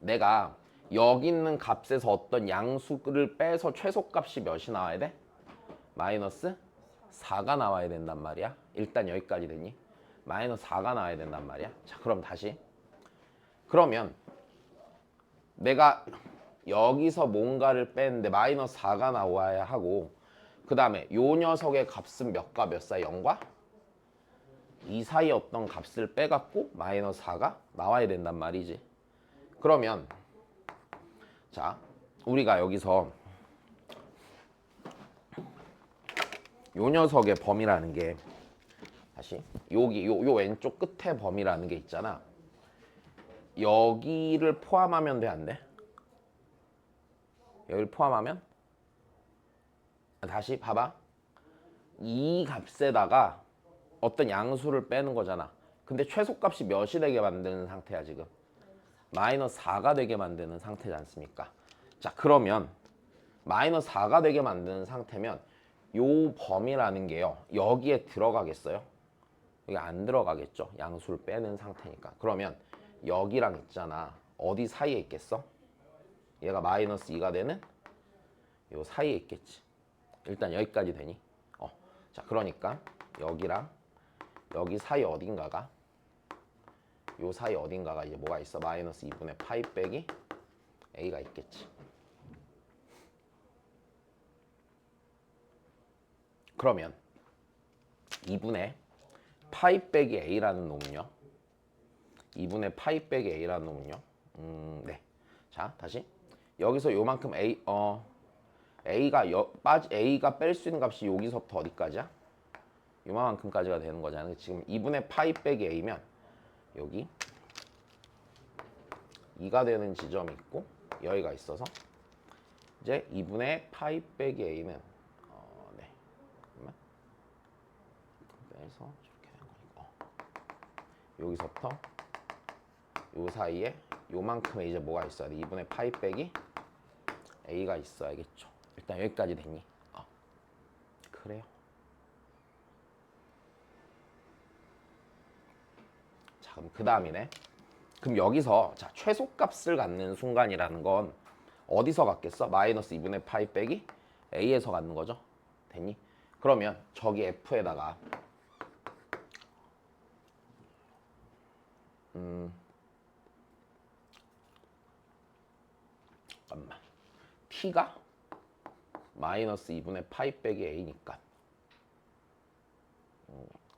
내가 여기 있는 값에서 어떤 양수를 빼서 최소값이 몇이 나와야 돼? 마이너스 4가 나와야 된단 말이야. 일단 여기까지 되니? 마이너스 4가 나와야 된단 말이야. 자, 그럼 다시. 그러면 내가 여기서 뭔가를 뺐는데 마이너스 4가 나와야 하고, 그 다음에 요 녀석의 값은 몇과 몇 사이? 0과 이 사이 어떤 값을 빼갖고 마이너스 4가 나와야 된단 말이지. 그러면 자, 우리가 여기서 요 녀석의 범위라는 게, 다시 여기 요 왼쪽 끝에 범위라는 게 있잖아. 여기를 포함하면 돼, 안 돼? 여기를 포함하면, 다시 봐봐. 이 값에다가 어떤 양수를 빼는 거잖아. 근데 최소값이 몇이 되게 만드는 상태야 지금? 마이너스 4가 되게 만드는 상태지 않습니까? 자, 그러면 마이너스 4가 되게 만드는 상태면 요 범위라는 게요, 여기에 들어가겠어요? 여기 안 들어가겠죠? 양수를 빼는 상태니까. 그러면 여기랑 있잖아, 어디 사이에 있겠어? 얘가 마이너스 2가 되는 요 사이에 있겠지. 일단 여기까지 되니? 자, 그러니까 여기랑 여기 사이 어딘가가, 요 사이 어딘가가 이제 뭐가 있어? 마이너스 2분의 파이 빼기 a가 있겠지. 그러면 2분의 파이 빼기 a라는 놈은요, 2분의 파이 빼기 a라는 놈은요, 네. 자, 다시 여기서 요만큼 a가 뺄 수 있는 값이 여기서부터 어디까지야? 요만큼까지가 되는 거잖아. 지금 2분의 파이 빼기 a면 여기 2가 되는 지점이 있고 여기가 있어서, 이제 2분의 파이 빼기 a는 네, 그러면 빼서 저렇게 되는 거니까, 여기서부터 요 사이에 요만큼의 이제 뭐가 있어야 돼? 2분의 파이 빼기 a가 있어야겠죠. 일단 여기까지 됐니? 그래요. 자, 그럼 그 다음이네. 그럼 여기서 자, 최소값을 갖는 순간이라는 건 어디서 갖겠어? 마이너스 2분의 파이 빼기 a에서 갖는 거죠. 됐니? 그러면 저기 f에다가 잠깐만, t가 마이너스 2분의 파이 빼기 a니까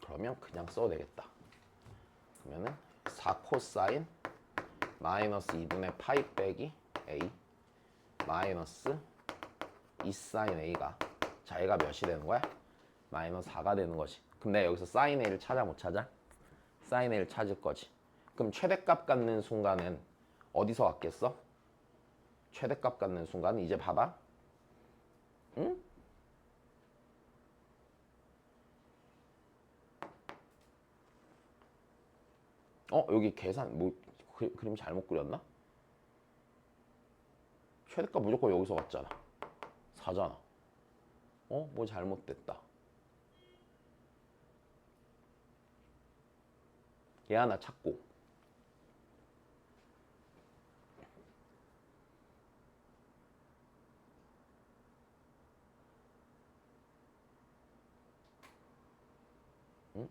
그러면 그냥 써도 되겠다. 그러면은 4 코사인 마이너스 2분의 파이 빼기 a 마이너스 2 사인 a가 자 얘가 몇이 되는 거야? 마이너스 4가 되는 거지. 그럼 내가 여기서 사인 a를 찾아 못 찾아? 사인 a를 찾을 거지. 그럼 최대값 갖는 순간은 어디서 왔겠어? 최대값 갖는 순간은 이제 봐봐. 응? 여기 계산 뭐 그림 잘못 그렸나? 최대값 무조건 여기서 왔잖아. 4잖아. 뭐 잘못됐다. 얘 하나 찾고 응?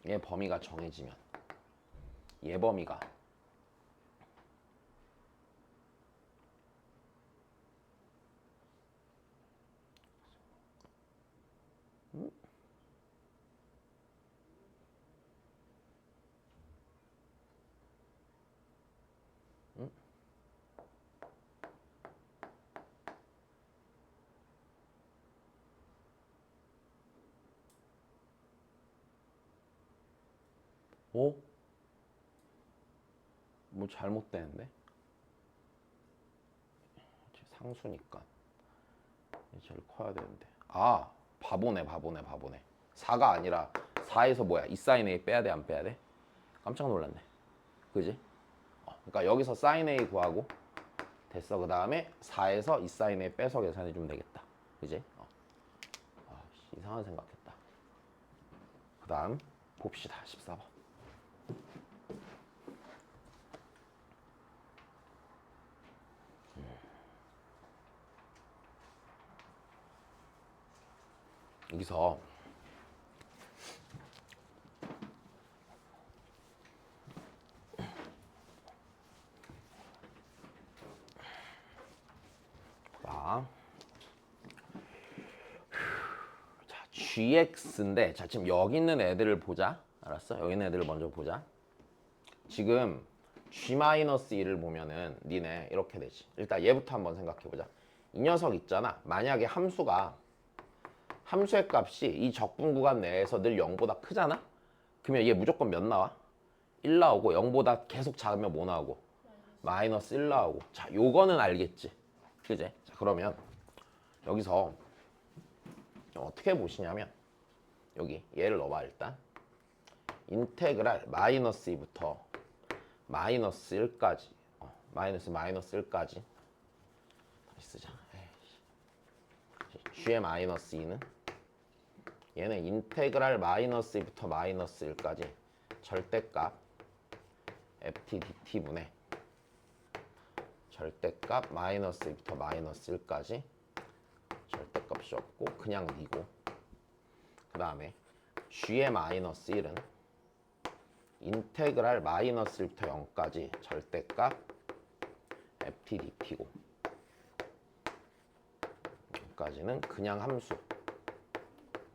얘 범위가 정해지면 얘 범위가 응? 응? 뭐 잘못되는데? 상수니까 제일 커야 되는데 바보네 4가 아니라 4에서 뭐야? 이 사인 A 빼야 돼 안 빼야 돼? 깜짝 놀랐네. 그지? 그러니까 여기서 사인 A 구하고 됐어. 그 다음에 4에서 이 사인 A 빼서 계산해 주면 되겠다. 그지? 이상한 생각했다. 그 다음 봅시다. 14번. 여기서 자, gx인데 자 지금 여기 있는 애들을 보자. 알았어? 여기 있는 애들을 먼저 보자. 지금 g-1을 보면은 니네 이렇게 되지. 일단 얘부터 한번 생각해보자. 이 녀석 있잖아. 만약에 함수의 값이 이 적분 구간 내에서 늘 0보다 크잖아? 그러면 얘 무조건 몇 나와? 1 나오고 0보다 계속 작으면 뭐 나오고? 마이너스 1 나오고. 자, 요거는 알겠지? 그제? 자, 그러면 여기서 어떻게 보시냐면 여기 얘를 넣어봐 일단. 인테그랄 마이너스 2부터 마이너스 1까지 마이너스 1까지 다시 쓰자. g의 마이너스 2는 얘는 인테그랄 마이너스 2부터 마이너스 1까지 절대값 ft dt분의 절대값 마이너스 2부터 마이너스 1까지 절대값이 없고 그냥 니고 그 다음에 g의 마이너스 1은 인테그랄 마이너스 1부터 0까지 절대값 ft dt고 여기까지는 그냥 함수.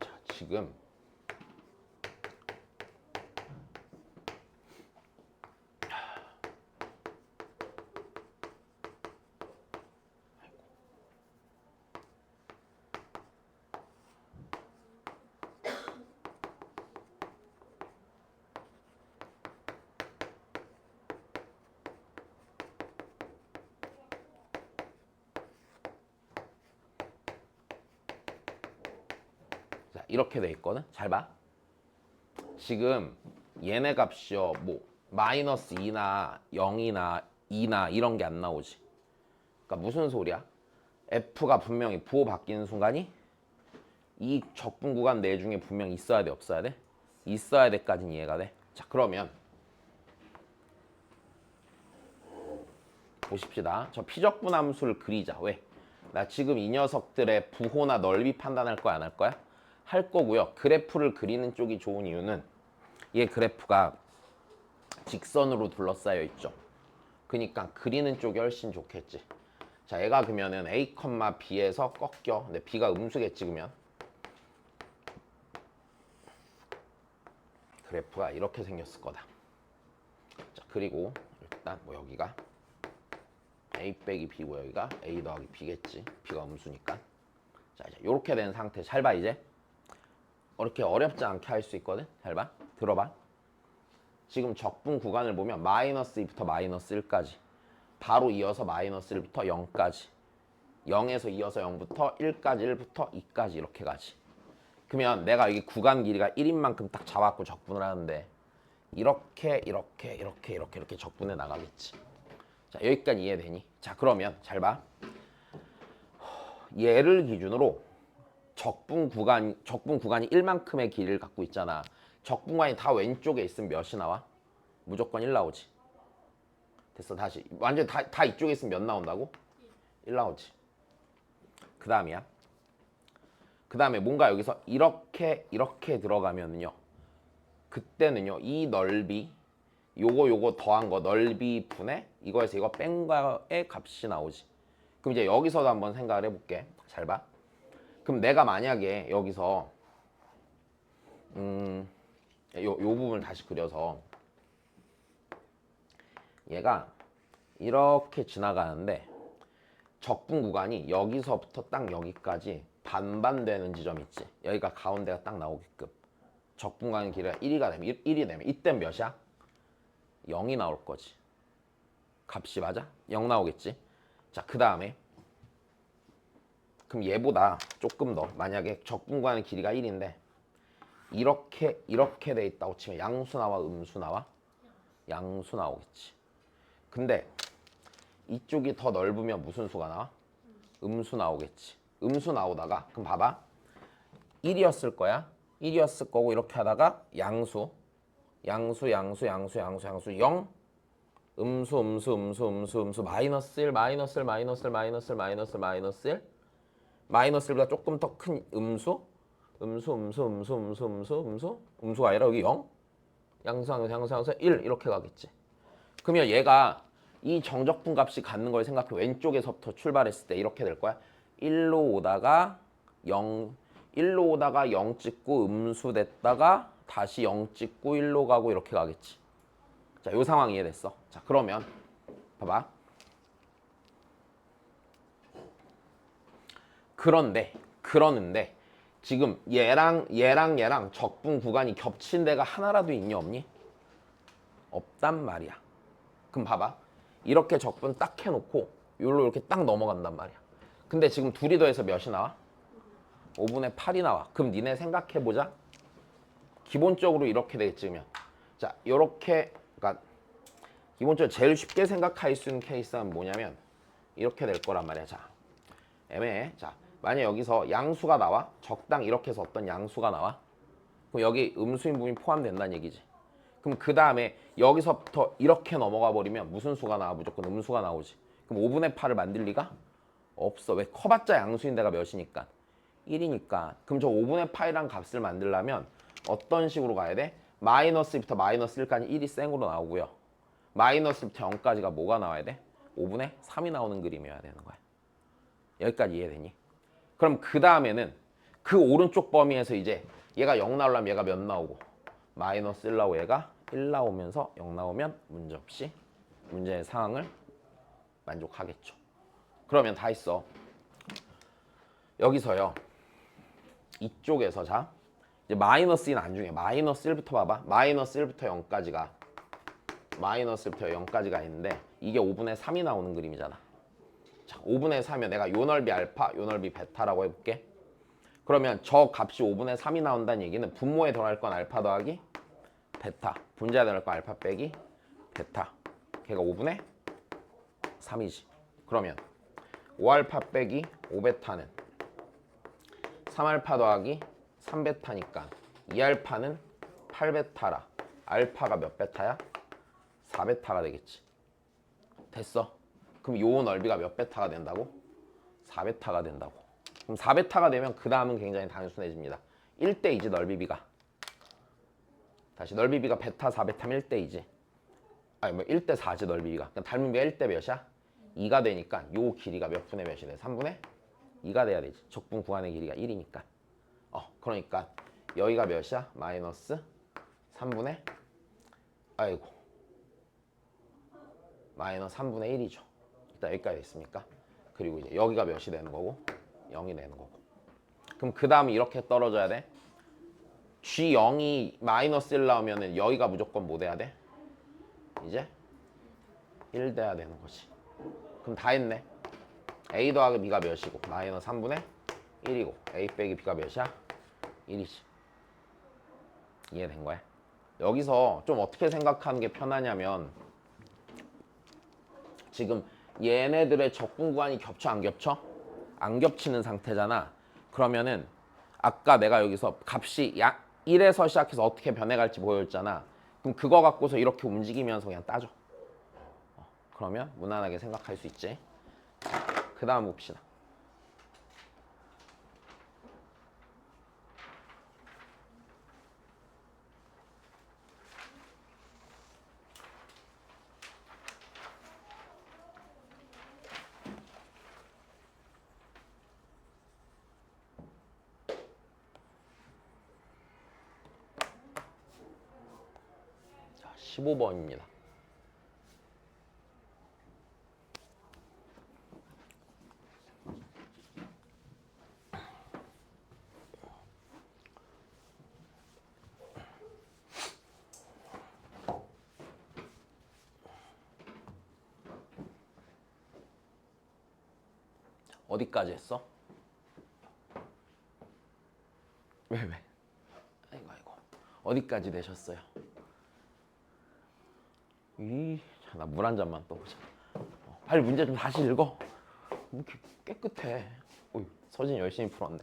자, 지금 자, 이렇게 돼 있거든. 잘 봐. 지금 얘네 값이요. 뭐 마이너스 2나 0이나 2나 이런 게 안 나오지. 그러니까 무슨 소리야? F가 분명히 부호 바뀌는 순간이 이 적분 구간 내 중에 분명히 있어야 돼, 없어야 돼? 있어야 돼까지는 이해가 돼. 자, 그러면 보십시다. 저 피적분 함수를 그리자. 왜? 나 지금 이 녀석들의 부호나 넓이 판단할 거야, 안 할 거야? 할 거고요. 그래프를 그리는 쪽이 좋은 이유는 얘 그래프가 직선으로 둘러싸여 있죠. 그니까 그리는 쪽이 훨씬 좋겠지. 자, 얘가 그러면은 A, B에서 꺾여. 근데 B가 음수겠지 그러면. 그래프가 이렇게 생겼을 거다. 자, 그리고 일단 뭐 여기가 A 빼기 B고 여기가 A 더하기 B겠지. B가 음수니까. 자, 이제 이렇게 된 상태. 잘 봐 이제. 이렇게 어렵지 않게 할 수 있거든. 잘 봐. 들어봐. 지금 적분 구간을 보면 마이너스 2부터 마이너스 1까지. 바로 이어서 마이너스 1부터 0까지. 0에서 이어서 0부터 1까지, 1부터 2까지 이렇게 가지. 그러면 내가 여기 구간 길이가 1인 만큼 딱 잡았고 적분을 하는데 이렇게 적분해 나가겠지. 자, 여기까지 이해되니? 자, 그러면 잘 봐. 얘를 기준으로 적분 구간이 1만큼의 길이를 갖고 있잖아. 적분 구간이 다 왼쪽에 있으면 몇이 나와? 무조건 1 나오지. 됐어. 다시 완전 다 이쪽에 있으면 몇 나온다고? 1 나오지. 그 다음이야. 그 다음에 뭔가 여기서 이렇게 들어가면은요, 그때는요 이 넓이 요거 더한 거 넓이 분의 이거에서 이거 뺀 거의 값이 나오지. 그럼 이제 여기서도 한번 생각을 해볼게. 잘 봐. 그럼 내가 만약에 여기서 요 부분을 다시 그려서 얘가 이렇게 지나가는데 적분 구간이 여기서부터 딱 여기까지 반반 되는 지점 있지. 여기가 가운데가 딱 나오게끔. 적분 구간 길이가 1이 되면 이땐 몇이야? 0이 나올 거지. 값이 맞아? 0 나오겠지. 자, 그 다음에 그럼 얘보다 조금 더 만약에 적분 구간의 길이가 1인데 이렇게 돼 있다고 치면 양수 나와 음수 나와? 양수 나오겠지. 근데 이쪽이 더 넓으면 무슨 수가 나와? 음수 나오겠지. 음수 나오다가 그럼 봐봐. 1이었을 거야. 1이었을 거고 이렇게 하다가 양수 0 음수 마이너스 1 마이너스 1보다 조금 더 큰 음수가 아니라 여기 0 양수 1 이렇게 가겠지. 그러면 얘가 이 정적분 값이 갖는 걸 생각해. 왼쪽에서부터 출발했을 때 이렇게 될 거야. 1로 오다가 0 찍고 음수 됐다가 다시 0 찍고 1로 가고 이렇게 가겠지. 자, 요 상황 이해됐어. 자, 그러면 봐봐. 그러는데 지금 얘랑 적분 구간이 겹친 데가 하나라도 있니 없니? 없단 말이야. 그럼 봐봐. 이렇게 적분 딱 해놓고 요로 이렇게 딱 넘어간단 말이야. 근데 지금 둘이 더해서 몇이 나와? 5분의 8이 나와. 그럼 니네 생각해보자. 기본적으로 이렇게 되겠지. 그러면 자, 요렇게 그러니까 기본적으로 제일 쉽게 생각할 수 있는 케이스는 뭐냐면 이렇게 될 거란 말이야. 자, 애매해. 자, 만약 여기서 양수가 나와. 적당 이렇게 해서 어떤 양수가 나와. 그럼 여기 음수인 부분이 포함된다는 얘기지. 그럼 그 다음에 여기서부터 이렇게 넘어가 버리면 무슨 수가 나와? 무조건 음수가 나오지. 그럼 5분의 8을 만들 리가 없어. 왜? 커봤자 양수인 데가 몇이니까? 1이니까. 그럼 저 5분의 8이란 값을 만들려면 어떤 식으로 가야 돼? 마이너스 2부터 마이너스 1까지 1이 생으로 나오고요. 마이너스 2부터 0까지가 뭐가 나와야 돼? 5분의 3이 나오는 그림이어야 되는 거야. 여기까지 이해되니? 그럼 그 다음에는 그 오른쪽 범위에서 이제 얘가 0 나오려면 얘가 몇 나오고? 마이너스 1 나오고 얘가 1 나오면서 0 나오면 문제없이 문제의 상황을 만족하겠죠. 그러면 다 있어. 여기서요. 이쪽에서 자 이제 마이너스 2는 안 중요해. 마이너스 1부터 봐봐. 마이너스 1부터 0까지가 있는데 이게 5분의 3이 나오는 그림이잖아. 자, 5분의 3이면 내가 요 넓이 알파, 요 넓이 베타라고 해볼게. 그러면 저 값이 5분의 3이 나온다는 얘기는 분모에 들어갈 건 알파 더하기 베타, 분자에 들어갈 건 알파 빼기 베타. 걔가 5분의 3이지. 그러면 5알파 빼기 5베타는 3알파 더하기 3베타니까 2알파는 8베타라. 알파가 몇 베타야? 4베타가 되겠지. 됐어. 그럼 요 넓이가 몇 베타가 된다고? 4베타가 된다고. 그럼 4베타가 되면 그 다음은 굉장히 단순해집니다. 1대2지 넓이비가. 다시 넓이비가 베타 4베타면 1대2지. 아니 뭐 1대 4지 넓이가. 그러니까 닮은비가 1대 몇이야? 2가 되니까 요 길이가 몇 분의 몇이 돼? 3분의 2가 돼야 되지. 적분 구간의 길이가 1이니까. 그러니까 여기가 몇이야? 마이너스 3분의 아이고 마이너스 3분의 1이죠. 일단 여기까지 있습니까? 그리고 이제 여기가 몇이 되는 거고 0이 되는 거고. 그럼 그 다음에 이렇게 떨어져야 돼. G0이 마이너스 1 나오면은 여기가 무조건 뭐 돼야 돼? 이제 1 돼야 되는 거지. 그럼 다 했네. A 더하기 B가 몇이고 마이너스 3분의 1이고 A 빼기 B가 몇이야? 1이지. 이해된 거야? 여기서 좀 어떻게 생각하는 게 편하냐면 지금 얘네들의 적분 구간이 겹쳐 안 겹쳐? 안 겹치는 상태잖아. 그러면은 아까 내가 여기서 값이 1에서 시작해서 어떻게 변해갈지 보여줬잖아. 그럼 그거 갖고서 이렇게 움직이면서 그냥 따져. 그러면 무난하게 생각할 수 있지. 그 다음 봅시다. 자, 15번입니다. 어디까지 했어? 왜? 아이고. 어디까지 되셨어요? 자, 나 물 한 잔만 떠보자. 빨리 문제 좀 다시 읽어. 뭐 이렇게 깨끗해. 어이, 서진 열심히 풀었네.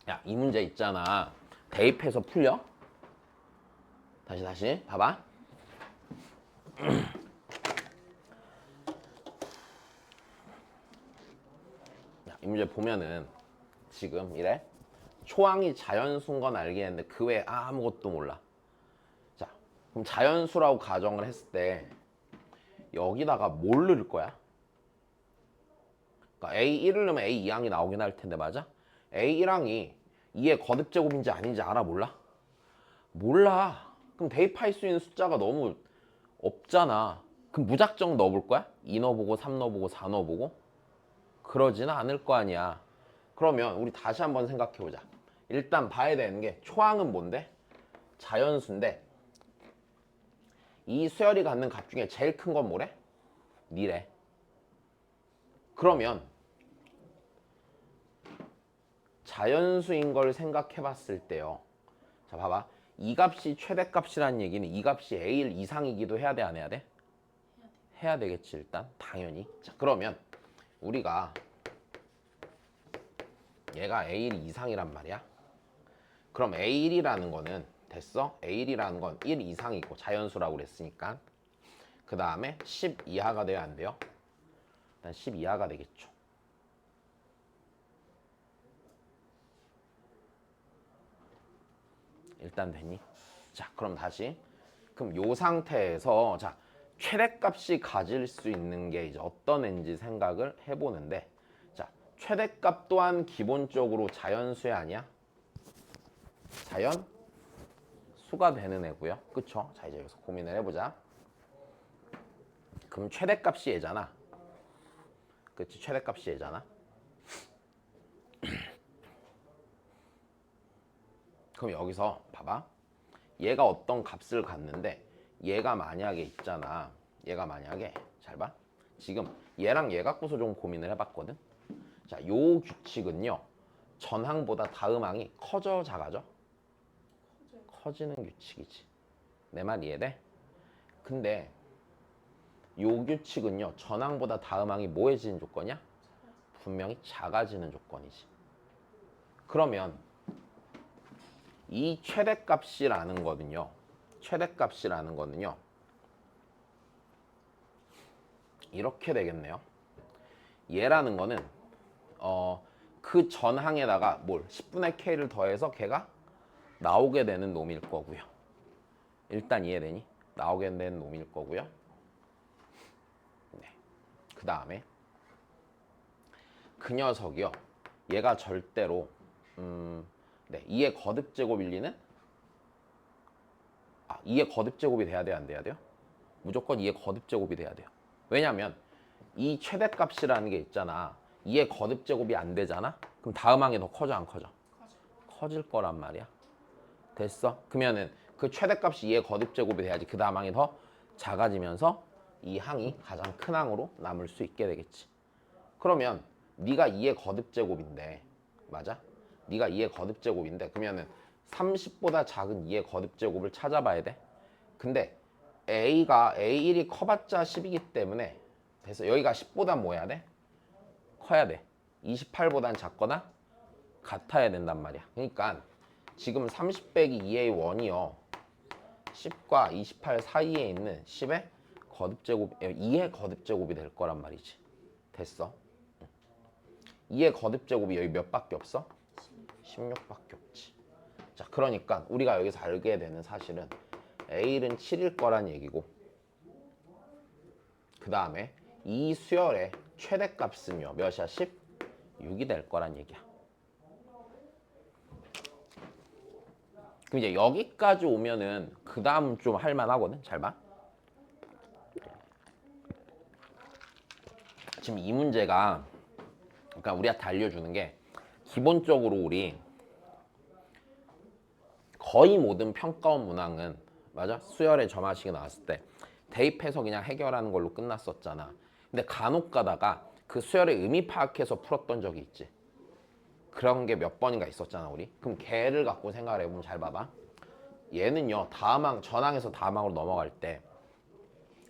야, 이 문제 있잖아. 대입해서 풀려? 다시 봐봐. 야, 이 문제 보면은 지금 이래. 초항이 자연수인 건 알겠는데 그 외에 아무것도 몰라. 자, 그럼 자연수라고 가정을 했을 때 여기다가 뭘 넣을 거야? 그러니까 A1을 넣으면 A2항이 나오긴 할 텐데 맞아? A1항이 2의 거듭제곱인지 아닌지 알아? 몰라? 몰라. 그럼 대입할 수 있는 숫자가 너무 없잖아. 그럼 무작정 넣어볼 거야? 2 넣어보고 3 넣어보고 4 넣어보고? 그러지는 않을 거 아니야. 그러면 우리 다시 한번 생각해보자. 일단 봐야 되는 게 초항은 뭔데? 자연수인데 이 수열이 갖는 값 중에 제일 큰 건 뭐래? 니래. 그러면 자연수인 걸 생각해 봤을 때요. 자, 봐봐. 이 값이 최대값이라는 얘기는 이 값이 A1 이상이기도 해야 돼, 안 해야 돼? 해야 되겠지, 일단. 당연히. 자, 그러면 우리가 얘가 A1 이상이란 말이야. 그럼 A1이라는 거는 됐어? A1이라는 건 1 이상이고 자연수라고 그랬으니까 그 다음에 10 이하가 돼야 안 돼요? 일단 10 이하가 되겠죠. 일단 됐니? 자, 그럼 다시. 그럼 요 상태에서 자 최대값이 가질 수 있는 게 이제 어떤 애인지 생각을 해보는데 자 최대값 또한 기본적으로 자연수야 아니야? 자연수가 되는 애고요. 그쵸? 자 이제 여기서 고민을 해보자. 그럼 최대값이 얘잖아. 그치? 최대값이 얘잖아. 그럼 여기서 봐봐. 얘가 어떤 값을 갖는데 얘가 만약에 있잖아. 얘가 만약에 잘 봐. 지금 얘랑 얘 갖고서 좀 고민을 해봤거든. 자, 요 규칙은요. 전항보다 다음항이 커져 작아져? 커지는 규칙이지. 내 말 이해돼? 근데 요 규칙은요. 전항보다 다음항이 뭐해지는 조건이야? 분명히 작아지는 조건이지. 그러면 이 최대값이라는 거는요. 이렇게 되겠네요. 얘라는 거는 그 전항에다가 뭘 10분의 k를 더해서 걔가 나오게 되는 놈일 거고요. 일단 이해되니? 나오게 되는 놈일 거고요. 네. 그 다음에 그 녀석이요. 얘가 절대로 네, 2의 거듭제곱 일리는 2의 거듭제곱이 돼야 돼요? 안 돼야 돼요? 무조건 2의 거듭제곱이 돼야 돼요. 왜냐면 이 최대값이라는 게 있잖아. 2의 거듭제곱이 안 되잖아? 그럼 다음 항이 더 커져 안 커져? 커질 거란 말이야. 됐어? 그러면은 그 최대값이 2의 거듭제곱이 돼야지 그 다음 항이 더 작아지면서 이 항이 가장 큰 항으로 남을 수 있게 되겠지. 그러면 네가 2의 거듭제곱인데 맞아? 네가 2의 거듭제곱인데 그러면은 30보다 작은 2의 거듭제곱을 찾아봐야 돼. 근데 A1이 커봤자 10이기 때문에 그래서 여기가 10보다 뭐 해야 돼? 커야 돼. 28보단 작거나 같아야 된단 말이야. 그러니까 지금 30 빼기 2의 원이요. 10과 28 사이에 있는 10의 거듭제곱, 2의 거듭제곱이 될 거란 말이지. 됐어? 2의 거듭제곱이 여기 몇 밖에 없어? 16밖에 없지. 자, 그러니까 우리가 여기서 알게 되는 사실은 A1은 7일 거란 얘기고 그 다음에 이 수열의 최대값은요. 몇이야? 16이 될 거란 얘기야. 그럼 이제 여기까지 오면은 그 다음 좀 할만하거든. 잘 봐. 지금 이 문제가 그러니까 우리한테 알려주는 게 기본적으로 우리 거의 모든 평가원 문항은 맞아? 수열의 점화식이 나왔을 때 대입해서 그냥 해결하는 걸로 끝났었잖아. 근데 간혹 가다가 그 수열의 의미 파악해서 풀었던 적이 있지. 그런 게 몇 번인가 있었잖아 우리. 그럼 걔를 갖고 생각을 해보면 잘 봐봐. 얘는요 다음항 전항에서 다음항으로 넘어갈 때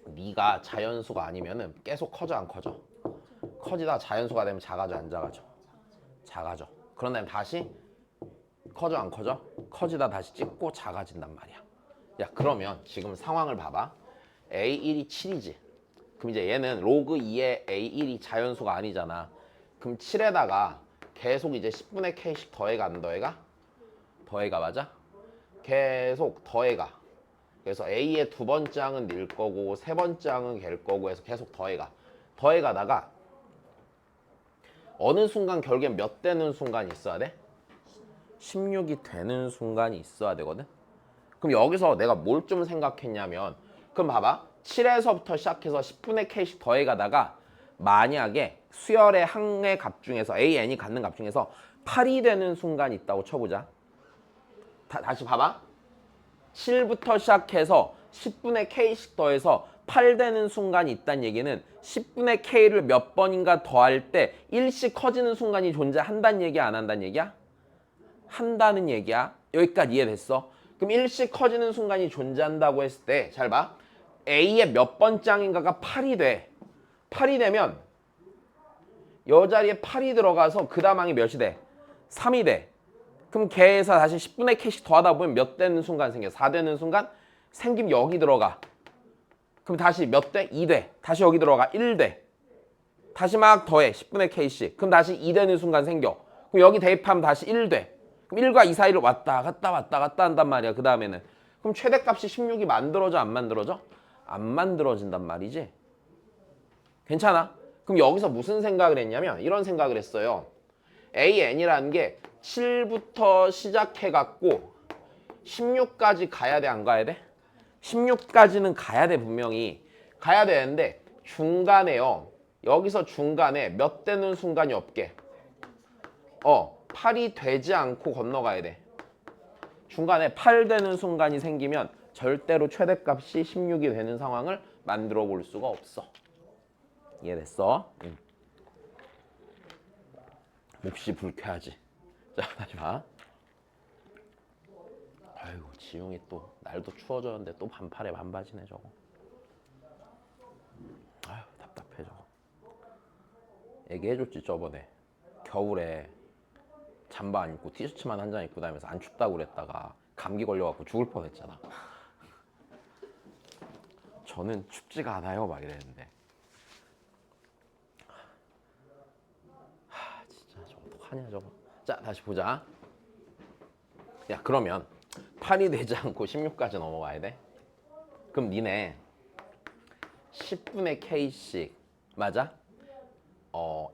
네가 자연수가 아니면은 계속 커져 안 커져? 커지다 자연수가 되면 작아져 안 작아져? 작아져. 그런 다음에 다시 커져 안 커져? 커지다 다시 찍고 작아진단 말이야. 야 그러면 지금 상황을 봐봐. A1이 7이지. 그럼 이제 얘는 로그 2의 A1이 자연수가 아니잖아. 그럼 7에다가 계속 이제 10분의 K씩 더해가 안 더해가? 더해가 맞아? 계속 더해가. 그래서 A의 두 번째 항은 닐 거고 세 번째 항은 갤 거고 해서 계속 더해가. 더해가다가 어느 순간 결국에 몇 되는 순간이 있어야 돼? 16이 되는 순간이 있어야 되거든. 그럼 여기서 내가 뭘 좀 생각했냐면 그럼 봐봐. 7에서부터 시작해서 10분의 K씩 더해가다가 만약에 수열의 항의 값 중에서 AN이 갖는 값 중에서 8이 되는 순간이 있다고 쳐보자. 다시 봐봐. 7부터 시작해서 10분의 K씩 더해서 8 되는 순간이 있다는 얘기는 10분의 K를 몇 번인가 더할 때 1씩 커지는 순간이 존재한다는 얘기야 안 한다는 얘기야? 한다는 얘기야. 여기까지 이해됐어? 그럼 1씩 커지는 순간이 존재한다고 했을 때 잘 봐. A의 몇 번장인가가 8이 돼. 8이 되면 여 자리에 8이 들어가서 그 다음 항이 몇이 돼? 3이 돼. 그럼 걔에서 다시 10분의 k씩 더하다 보면 몇 되는 순간 생겨? 4 되는 순간 생기면 여기 들어가. 그럼 다시 몇 돼? 2 돼. 다시 여기 들어가. 1 돼. 다시 막 더해. 10분의 k씩. 그럼 다시 2 되는 순간 생겨. 그럼 여기 대입하면 다시 1 돼. 그럼 1과 2 사이를 왔다 갔다 한단 말이야. 그 다음에는. 그럼 최대값이 16이 만들어져 안 만들어져? 안 만들어진단 말이지. 괜찮아? 그럼 여기서 무슨 생각을 했냐면 이런 생각을 했어요. AN이라는 게 7부터 시작해갖고 16까지 가야 돼, 안 가야 돼? 16까지는 가야 돼, 분명히. 가야 되는데 중간에요. 여기서 중간에 몇 되는 순간이 없게. 8이 되지 않고 건너가야 돼. 중간에 8 되는 순간이 생기면 절대로 최대값이 16이 되는 상황을 만들어 볼 수가 없어. 이해됐어? 몹시 불쾌하지. 자, 다시 봐. 아이고, 지용이 또 날도 추워졌는데 또 반팔에 반바지네 저거. 아유, 답답해 저거. 얘기해줬지 저번에. 겨울에 잠바 안 입고 티셔츠만 한 장 입고 다니면서 안 춥다고 그랬다가 감기 걸려갖고 죽을 뻔했잖아. 저는 춥지가 않아요 막 이랬는데. 진짜 저거 어떡하냐 저거. 자, 다시 보자. 야, 그러면 8이 되지 않고 16까지 넘어가야 돼? 그럼 니네 10분의 k씩 맞아?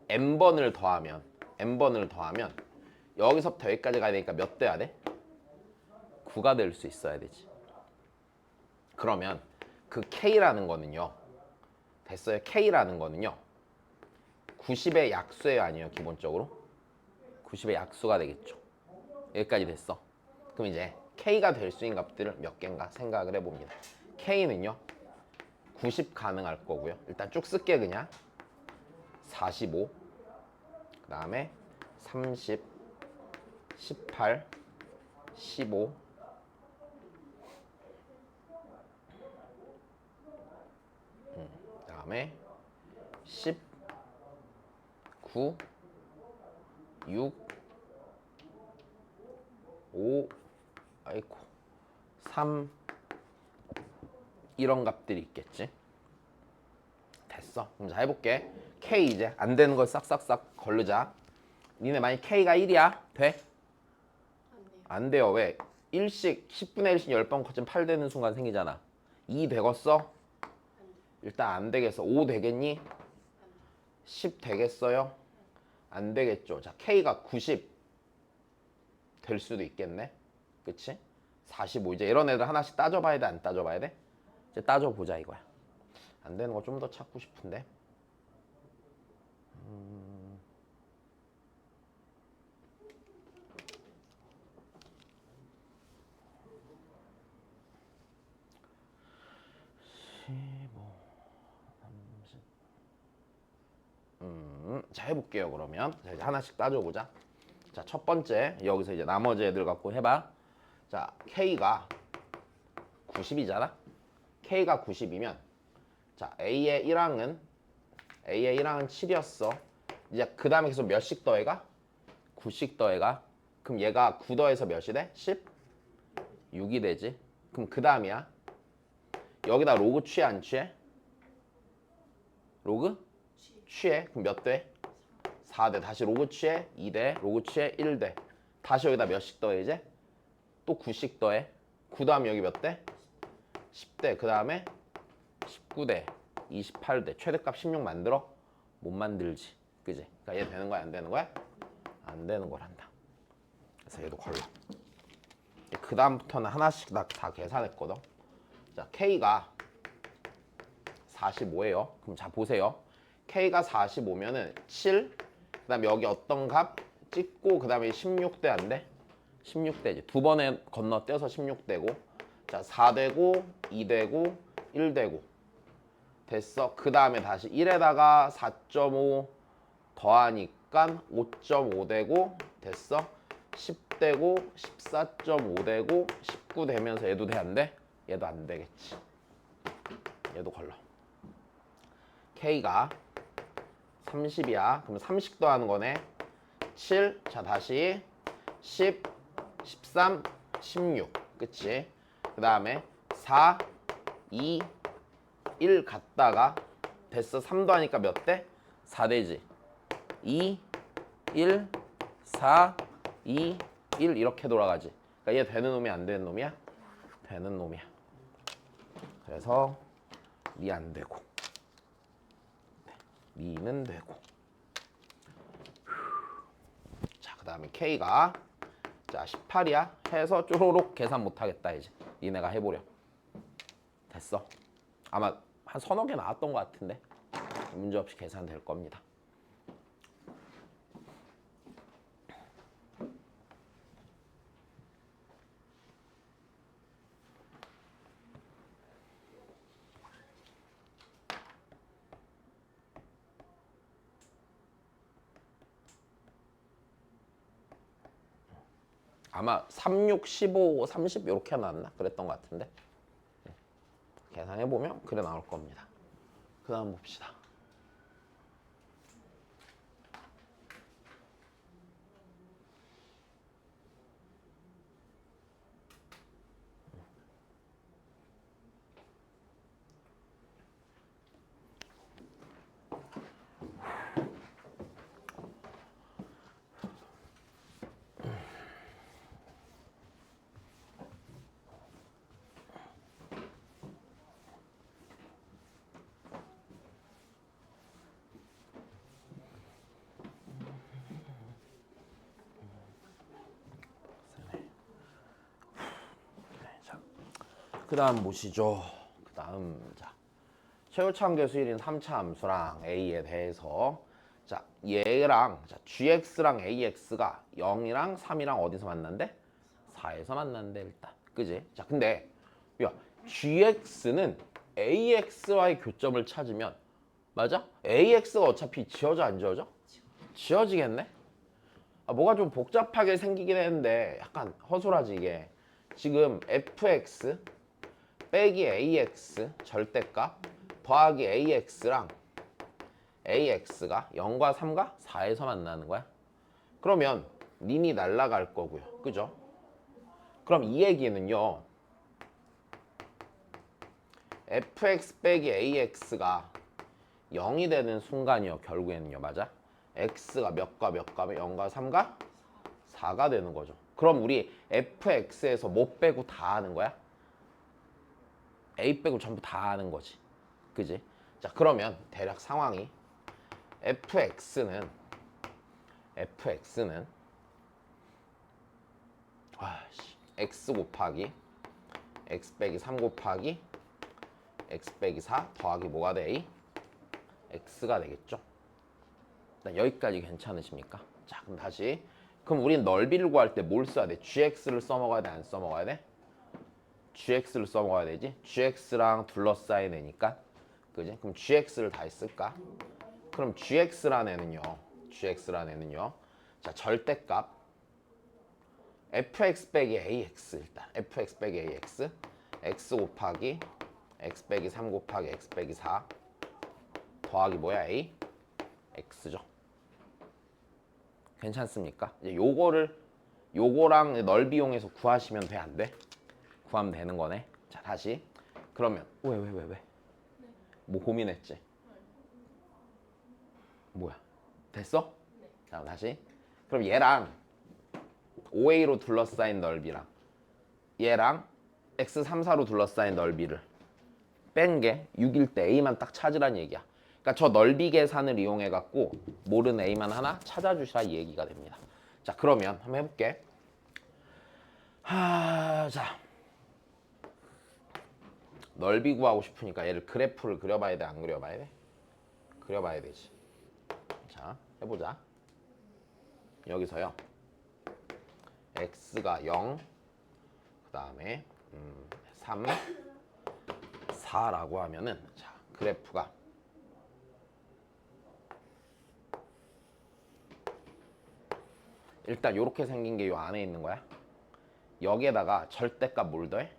n번을 더하면 여기서부터 여기까지 가야 되니까 몇 돼야 돼? 9가 될 수 있어야 되지. 그러면 그 k라는 거는요. 됐어요? k라는 거는요. 90의 약수예요, 아니에요? 기본적으로 90의 약수가 되겠죠. 여기까지 됐어. 그럼 이제 k가 될 수 있는 값들을 몇 개인가 생각을 해봅니다. k는요 90 가능할 거고요. 일단 쭉 쓸게. 그냥 45, 그 다음에 30, 18, 15, 그 다음에 10, 9, 6, 5, 아이고 3 이런 값들이 있겠지. 됐어. 그럼 자 해볼게. K 이제 안 되는 걸 싹싹싹 걸르자. 니네 만약 K가 1이야? 돼? 안 돼요. 왜? 1씩 10분의 1씩 10번 커지면 8 되는 순간 생기잖아. 2 되겠어? 일단 안 되겠어. 5 되겠니? 10 되겠어요? 안 되겠죠. 자, K가 90 될 수도 있겠네. 그치? 45. 이제 이런 애들 하나씩 따져봐야 돼, 안 따져봐야 돼? 이제 따져보자 이거야. 안 되는 거 좀 더 찾고 싶은데. 자, 해볼게요. 그러면 자, 이제 하나씩 따져보자. 자, 첫 번째 여기서 이제 나머지 애들 갖고 해봐. 자, K가 90이잖아. K가 90이면 자, A의 1항은 7이었어. 이제 그 다음에 계속 몇씩 더해가? 9씩 더해가. 그럼 얘가 9 더해서 몇이 돼? 10? 6이 되지. 그럼 그 다음이야. 여기다 로그 취해 안 취해? 로그? 취해. 그럼 몇 돼? 4대. 다시 로그 취해 2대. 로그 취해 1대. 다시 여기다 몇씩 더해 이제? 또 9씩 더해. 9 다음 여기 몇 대? 10대. 그 다음에 19대. 28대. 최대값 16 만들어? 못 만들지. 그지? 그러니까 얘 되는 거야 안 되는 거야? 안 되는 걸 한다. 그래서 얘도 걸러. 그 다음부터는 하나씩 다 계산했거든. 자, K가 45예요. 그럼 자 보세요. K가 45면은 7, 그 다음에 여기 어떤 값 찍고 그 다음에 16대 안 돼? 16대지. 두 번에 건너뛰어서 16대고 자 4대고 2대고 1대고 됐어. 그 다음에 다시 1에다가 4.5 더하니까 5.5 되고 됐어. 10되고 14.5 되고 19 되면서 얘도 돼 안 돼? 얘도 안 되겠지. 얘도 걸러. K가 30이야. 그럼 30 더하는 거네. 7, 자 다시 10, 13, 16, 그치? 그 다음에 4, 2, 1 갔다가 됐어. 3도 하니까 몇 대? 4대지. 2, 1, 4, 2, 1 이렇게 돌아가지. 그러니까 얘 되는 놈이 안 되는 놈이야? 되는 놈이야. 그래서 니 안 되고 니는 되고. 자, 그 다음에 K가 자 18이야 해서 쪼로록 계산 못하겠다. 이제 니네가 해보려. 됐어. 아마 한 서너 개 나왔던 것 같은데 문제없이 계산될 겁니다. 아마 36, 15, 30 이렇게 나왔나? 그랬던 것 같은데 계산해보면 그래 나올 겁니다. 그 다음 봅시다. 그 다음 보시죠. 그 다음 자 최후차함계 수일인 3차 함수랑 A에 대해서 자 얘랑 자 GX랑 AX가 0이랑 3이랑 어디서 만난대? 4에서 만난대 일단. 그지? 자 근데 야 GX는 AX와의 교점을 찾으면 맞아? AX가 어차피 지워져 안 지워져? 지워지겠네? 아, 뭐가 좀 복잡하게 생기긴 했는데 약간 허술하지 이게. 지금 fx 빼기 ax 절대값 더하기 ax랑 ax가 0과 3과 4에서 만나는 거야. 그러면 닌이 날아갈 거고요. 그죠? 그럼 이 얘기는요. fx 빼기 ax가 0이 되는 순간이요. 결국에는요. 맞아? x가 몇과 몇과 0과 3과 4가 되는 거죠. 그럼 우리 fx에서 뭐 빼고 다 하는 거야? a 빼고 전부 다 하는 거지. 그지? 자 그러면 대략 상황이 fx는 x 곱하기 x 빼기 3 곱하기 x 빼기 4 더하기 뭐가 돼? a? x가 되겠죠. 여기까지 괜찮으십니까? 자 그럼 다시 그럼 우린 넓이를 구할 때 뭘 써야 돼? gx를 써먹어야 돼? 안 써먹어야 돼? gx를 써먹어야 되지? gx랑 둘러싸인 애니까 그지? 그럼 gx를 다 했을까? 그럼 gx란 애는요 자 절대값 fx 빼기 ax 일단 fx 빼기 ax x 곱하기 x 빼기 3 곱하기 x 빼기 4 더하기 뭐야 a? x죠. 괜찮습니까? 이제 요거랑 넓이 이용해서 구하시면 돼? 안 돼? 구하면 되는 거네. 자 다시 그러면 왜? 뭐 고민했지? 뭐야? 됐어? 자 다시 그럼 얘랑 OA로 둘러싸인 넓이랑 얘랑 X 3, 4로 둘러싸인 넓이를 뺀 게 6일 때 A만 딱 찾으란 얘기야. 그러니까 저 넓이 계산을 이용해 갖고 모르는 A만 하나 찾아주시라 이 얘기가 됩니다. 자 그러면 한번 해볼게. 자 넓이 구하고 싶으니까 얘를 그래프를 그려봐야 돼? 안 그려봐야 돼? 그려봐야 되지. 자 해보자. 여기서요 x가 0 그 다음에 3 4라고 하면은 자 그래프가 일단 이렇게 생긴 게 요 안에 있는 거야. 여기에다가 절대값 뭘 더해?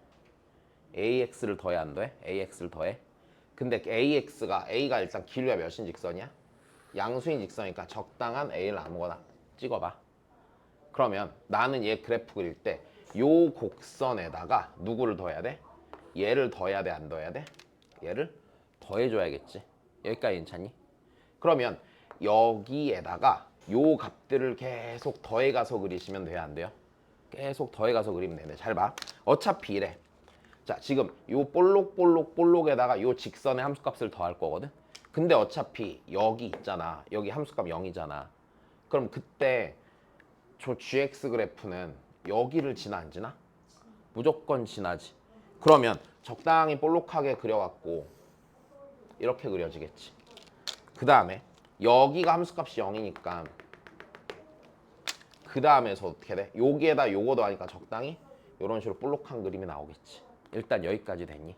AX를 더해 안 더해? AX를 더해. 근데 A가 일단 길이가 몇인 직선이야? 양수인 직선이니까 적당한 A를 아무거나 찍어봐. 그러면 나는 얘 그래프 그릴 때 요 곡선에다가 누구를 더해야 돼? 얘를 더해야 돼, 안 더해야 돼? 얘를 더해줘야겠지. 여기까지 괜찮니? 그러면 여기에다가 요 값들을 계속 더해가서 그리시면 돼요, 안 돼요? 계속 더해가서 그리면 되네. 잘 봐. 어차피 이래. 자, 지금 요 볼록에다가 요 직선의 함수값을 더할 거거든. 근데 어차피 여기 있잖아. 여기 함수값 0이잖아. 그럼 그때 저 gx 그래프는 여기를 지나 안 지나? 무조건 지나지. 그러면 적당히 볼록하게 그려갖고 이렇게 그려지겠지. 그 다음에 여기가 함수값이 0이니까 그 다음에서 어떻게 돼? 여기에다 요거 더하니까 적당히 이런 식으로 볼록한 그림이 나오겠지. 일단 여기까지 됐니?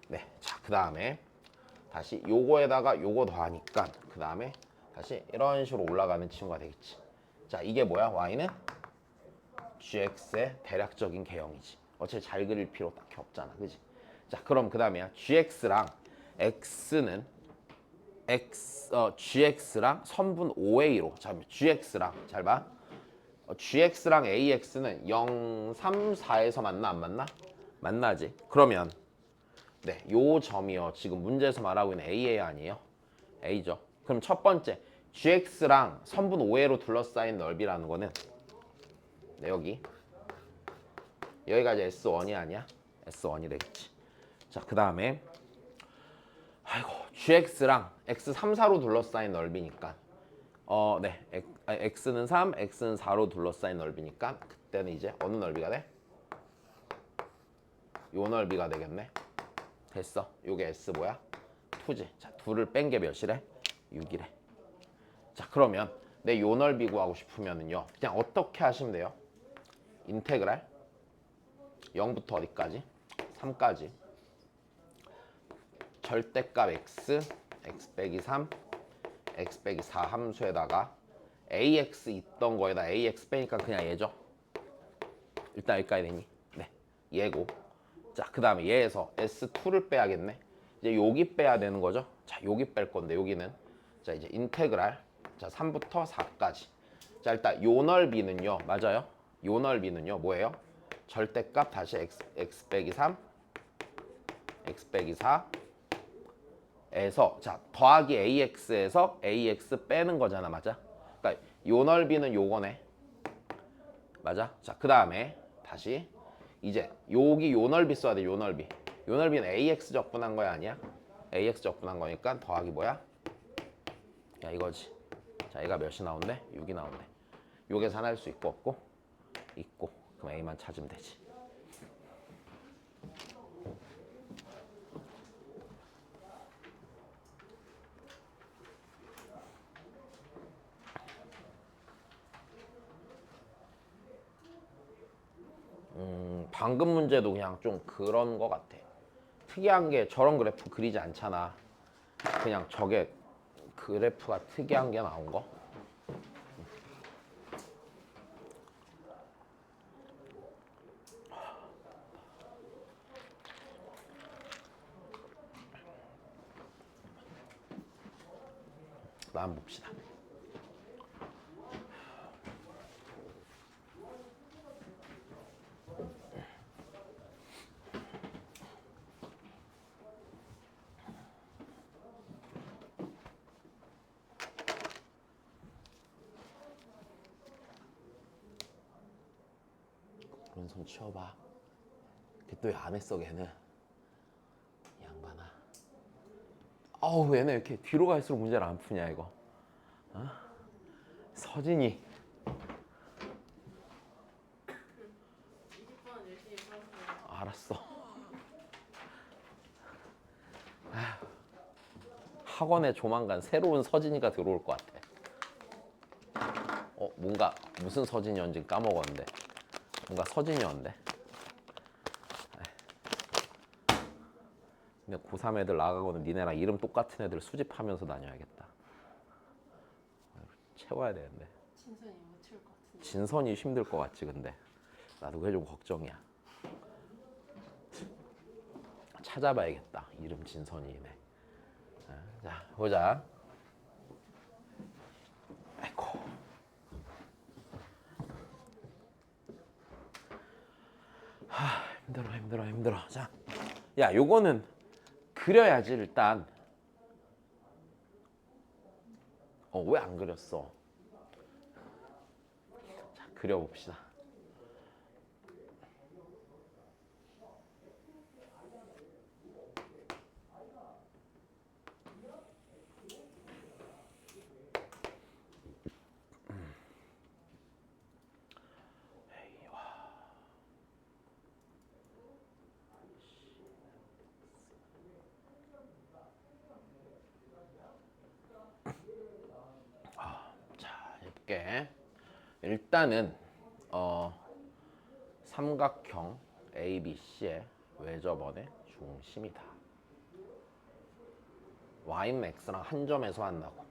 네. 자, 그 다음에 다시 요거에다가 요거 더하니까 그 다음에 다시 이런 식으로 올라가는 친구가 되겠지. 자, 이게 뭐야? y는 gx의 대략적인 개형이지. 어차피 잘 그릴 필요 딱히 없잖아, 그지? 자, 그럼 그 다음에야 gx랑 x는 gx랑 선분 5a로. 자, gx랑 잘 봐. gx랑 ax는 0, 3, 4에서 만나, 안 만나? 만나지. 그러면 네, 요 점이요. 지금 문제에서 말하고 있는 aA 아니에요? a죠. 그럼 첫 번째 gx랑 선분 5a로 둘러싸인 넓이라는 거는 네, 여기가 이제 S1이 아니야? S1이 되겠지. 자, 그 다음에 아이고 gx랑 x 3, 4로 둘러싸인 넓이니까 네, x는 3, x는 4로 둘러싸인 넓이니까 그때는 이제 어느 넓이가 돼? 요 넓이가 되겠네. 됐어. 요게 S 뭐야? 2지. 자, 2를 뺀 게 몇이래? 6이래. 자, 그러면 내 요 넓이 구하고 싶으면은요. 그냥 어떻게 하시면 돼요? 인테그랄 0부터 어디까지? 3까지. 절대값 x, x 빼기 3, x 빼기 4 함수에다가 ax 있던 거에다 ax 빼니까 그냥 얘죠. 일단 여기까지 되니? 네, 얘고. 자, 그 다음에 얘에서 S2를 빼야겠네. 이제 여기 빼야 되는 거죠. 자, 여기 뺄 건데 여기는 자 이제 인테그랄 자 3부터 4까지. 자, 일단 요 넓이는요. 맞아요? 요 넓이는요. 뭐예요? 절대값 다시 x 빼기 3, x 빼기 4에서 자 더하기 ax에서 ax 빼는 거잖아. 맞아? 그러니까 요 넓이는 요거네. 맞아? 자, 그 다음에 다시 이제 여기 요 넓이 써야 돼. 요 넓이. 요 넓이는 ax 적분한 거야, 아니야? ax 적분한 거니까 더하기 뭐야? 야, 이거지. 자, 얘가 몇이 나온대? 6이 나온대. 요 계산할 수 있고 없고? 있고. 그럼 a만 찾으면 되지. 방금 문제도 그냥 좀 그런 거 같아. 특이한 게 저런 그래프 그리지 않잖아. 그냥 저게 그래프가 특이한 게 나온 거. 한번 봅시다. 손 치워봐. 걔 또 왜 안 했어, 걔는? 양반아. 아우, 얘네 이렇게 뒤로 갈수록 문제를 안 푸냐, 이거. 어? 서진이. 알았어. 아휴, 학원에 조만간 새로운 서진이가 들어올 것 같아. 뭔가 무슨 서진이었는지 까먹었는데. 뭔가 서진이었는데. 근데 고3 애들 나가고는 니네랑 이름 똑같은 애들 수집하면서 다녀야겠다. 채워야 되는데.
진선이 못 채울 것 같은데.
진선이 힘들 것 같지, 근데. 나도 그게 좀 걱정이야. 찾아봐야겠다. 이름 진선이네. 자, 보자. 아이고. 힘들어. 자, 야, 요거는 그려야지 일단. 왜 안 그렸어? 자, 그려봅시다. 자, 해볼게. 일단은 삼각형 ABC의 외접원의 중심이다. y는 x랑 한 점에서 만나고.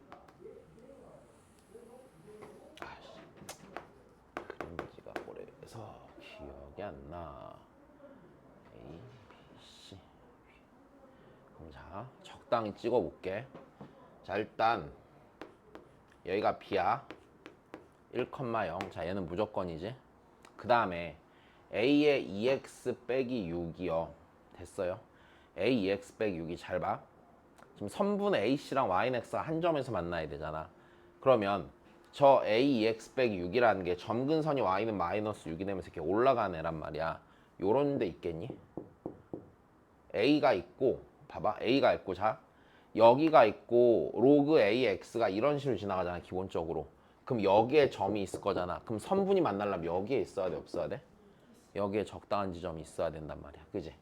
그림지가 오래서 기억이 안 나. A, B, C. 그럼 자, 적당히 찍어볼게. 자, 일단 여기가 B야. 1,0. 자, 얘는 무조건이지. 그 다음에 A의 2x 빼기 6이요. 됐어요. A 2x 빼기 6이 잘 봐. 지금 선분의 AC랑 Y는 X가 한 점에서 만나야 되잖아. 그러면 저 A 2x 빼기 6이라는 게 점근선이 Y는 마이너스 6이 되면서 이렇게 올라가는 애란 말이야. 요런 데 있겠니? A가 있고, 봐봐. A가 있고, 자. 여기가 있고, 로그 AX가 이런 식으로 지나가잖아, 기본적으로. 그럼 여기에 점이 있을 거잖아. 그럼 선분이 만나려면 여기에 있어야 돼, 없어야 돼? 여기에 적당한 지점이 있어야 된단 말이야. 그지?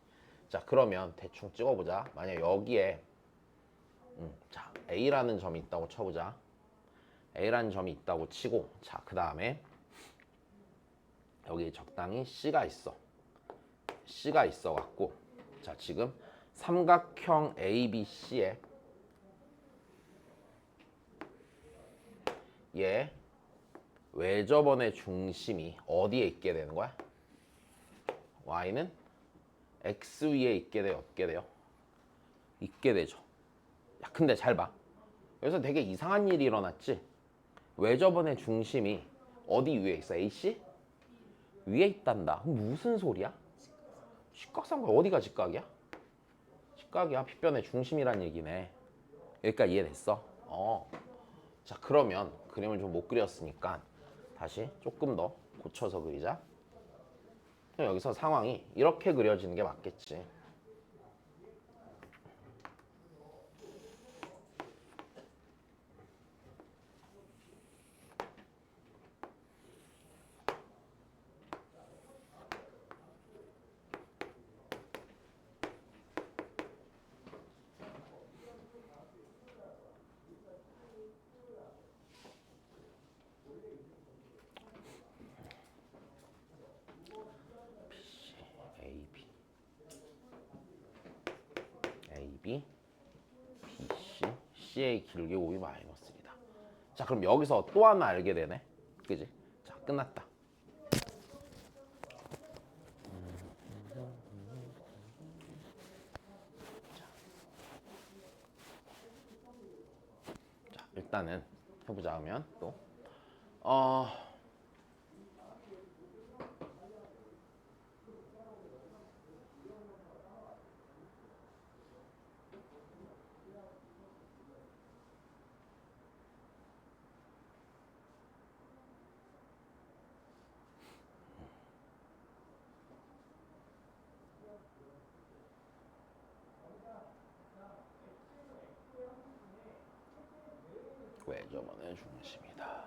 자, 그러면 대충 찍어보자. 만약 여기에 자, A라는 점이 있다고 쳐보자. A라는 점이 있다고 치고, 자, 그 다음에 여기에 적당히 C가 있어. C가 있어갖고, 자, 지금 삼각형 ABC에 얘 외접원의 중심이 어디에 있게 되는 거야? Y는 X 위에 있게 돼요? 없게 돼요? 있게 되죠. 야, 근데 잘 봐. 여기서 되게 이상한 일이 일어났지? 외접원의 중심이 어디 위에 있어? AC? 위에 있단다. 그럼 무슨 소리야? 직각삼각 어디가 직각이야? 직각이야. 빗변의 중심이란 얘기네. 여기까지 이해됐어? 자, 그러면 그림을 좀 못 그렸으니까 다시 조금 더 고쳐서 그리자. 여기서 상황이 이렇게 그려지는 게 맞겠지. AB, AB, BC, CA 길게 5이 마이너스 1이다. 자, 그럼 여기서 또 하나 알게 되네. 그지? 자, 끝났다. 자, 일단은 해보자 하면 또 외접원의 중심이다.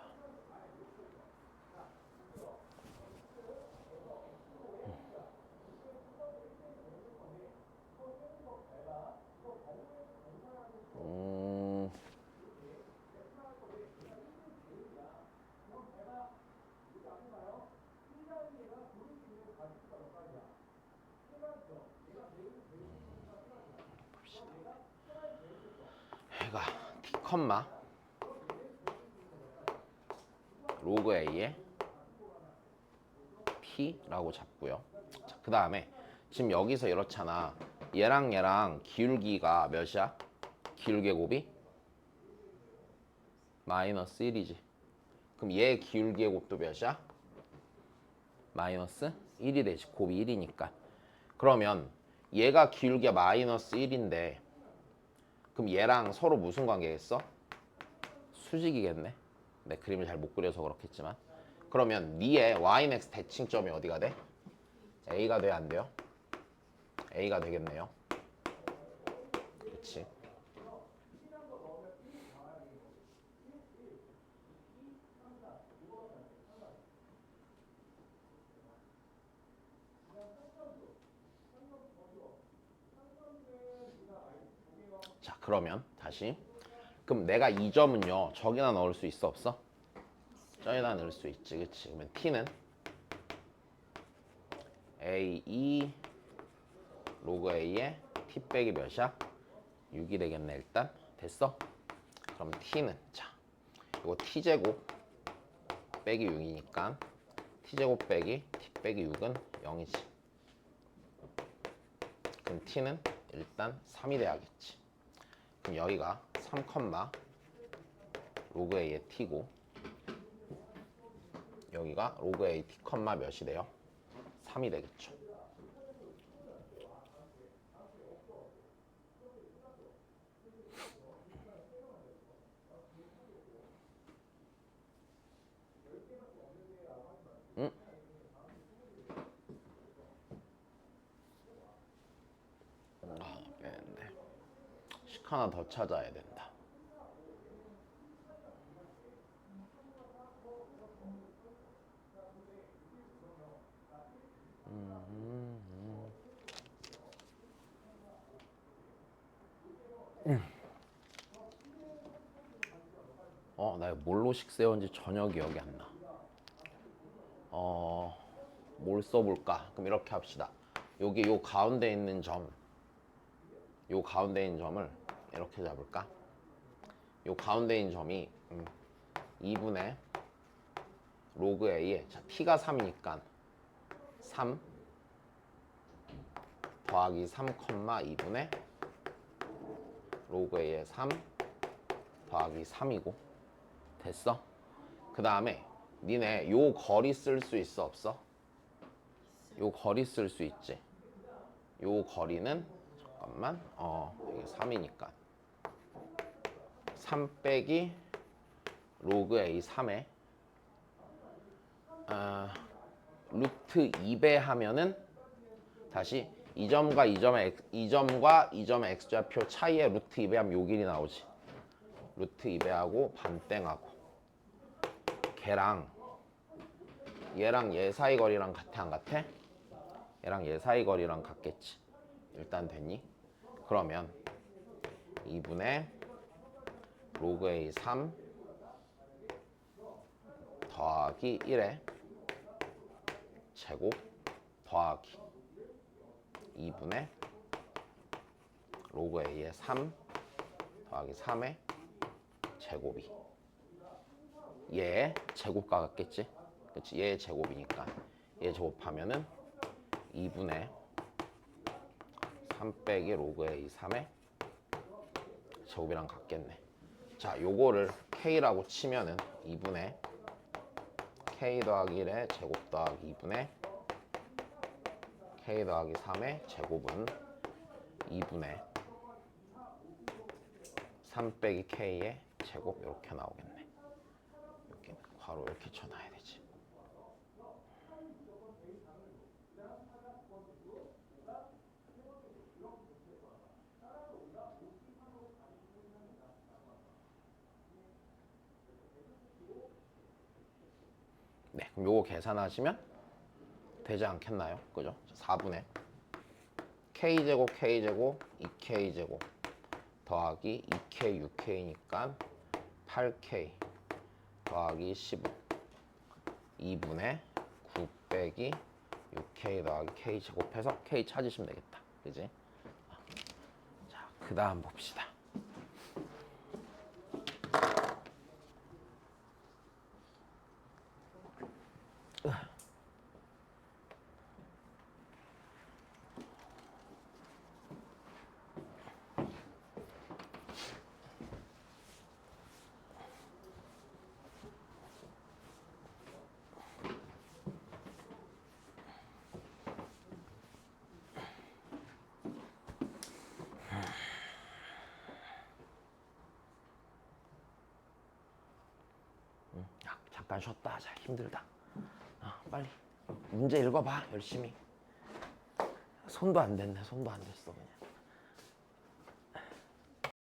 해가 D, 로그 A에 P라고 잡고요. 자, 그 다음에 지금 여기서 이렇잖아. 얘랑 기울기가 몇이야? 기울기 곱이 -1이지. 그럼 얘 기울기의 곱도 몇이야? -1. 1이 되지. 곱이 1이니까. 그러면 얘가 기울기가 마이너스 1인데 그럼 얘랑 서로 무슨 관계겠어? 수직이겠네. 내 그림을 잘 못 그려서 그렇겠지만. 그러면 니의 ymax 대칭점이 어디가 돼? a가 돼야 안 돼요? a가 되겠네요. 그치? 자, 그러면 다시. 그럼 내가 이 점은요, 저기다 넣을 수 있어, 없어? 저기다 넣을 수 있지, 그치? 그러면 t는 a2 로그 a에 t 빼기 몇이야? 6이 되겠네, 일단. 됐어? 그럼 t는, 자, 이거 t제곱 빼기 6이니까 t제곱 빼기 t 빼기 6은 0이지. 그럼 t는 일단 3이 돼야겠지. 그럼 여기가 3, 로그 a의 t고 여기가 로그 a t, 몇이 돼요? 3이 되겠죠. 응? 아, 빼는데 식 하나 더 찾아야 된다. 나 이거 뭘로 식 세웠는지 전혀 기억이 안 나. 뭘 써볼까? 그럼 이렇게 합시다. 여기 요 가운데 있는 점, 요 가운데 있는 점을 이렇게 잡을까? 요 가운데 있는 점이 2분의 로그 a에, 자, t가 3이니까 3 더하기 3, 2분의 로그 a에 3 더하기 3이고 됐어? 그 다음에 니네 요 거리 쓸 수 있어, 없어? 요 거리 쓸 수 있지. 요 거리는 잠깐만, 이게 3이니까 3 빼기 로그 a 3에 루트 2배 하면은 다시 이 점과 이 점의 x좌표 차이에 루트 2배 하면 요 길이 나오지. 루트 2배하고 반땡하고 걔랑 얘랑 얘 사이 거리랑 같아, 안 같아? 얘랑 얘 사이 거리랑 같겠지. 일단 됐니? 그러면 2분의 로그 a 3 더하기 1의 제곱 더하기 2분의 로그 a의 3 더하기 3의 제곱이 얘 제곱과 같겠지? 그치? 얘 제곱이니까 얘 제곱하면은 2분의 3 빼기 로그 a 3의 제곱이랑 같겠네. 자, 요거를 k라고 치면은 2분의 k 더하기 1의 제곱 더하기 2분의 k 더하기 3의 제곱은 2분의 3 빼기 k의 제곱 이렇게 나오겠네. 여기 괄호 이렇게 쳐놔야 되지. 네, 그럼 요거 계산하시면 되지 않겠나요? 그죠? 4분의 k제곱 k제곱 2k제곱 더하기 2k 6k니까 8k 더하기 15 2분의 9 빼기 6k 더하기 k 제곱해서 k 찾으시면 되겠다. 그지? 자, 그 다음 봅시다. 잠깐 쉬었다 하자. 힘들다. 빨리 문제 읽어봐 열심히. 손도 안 됐네. 손도 안 됐어 그냥.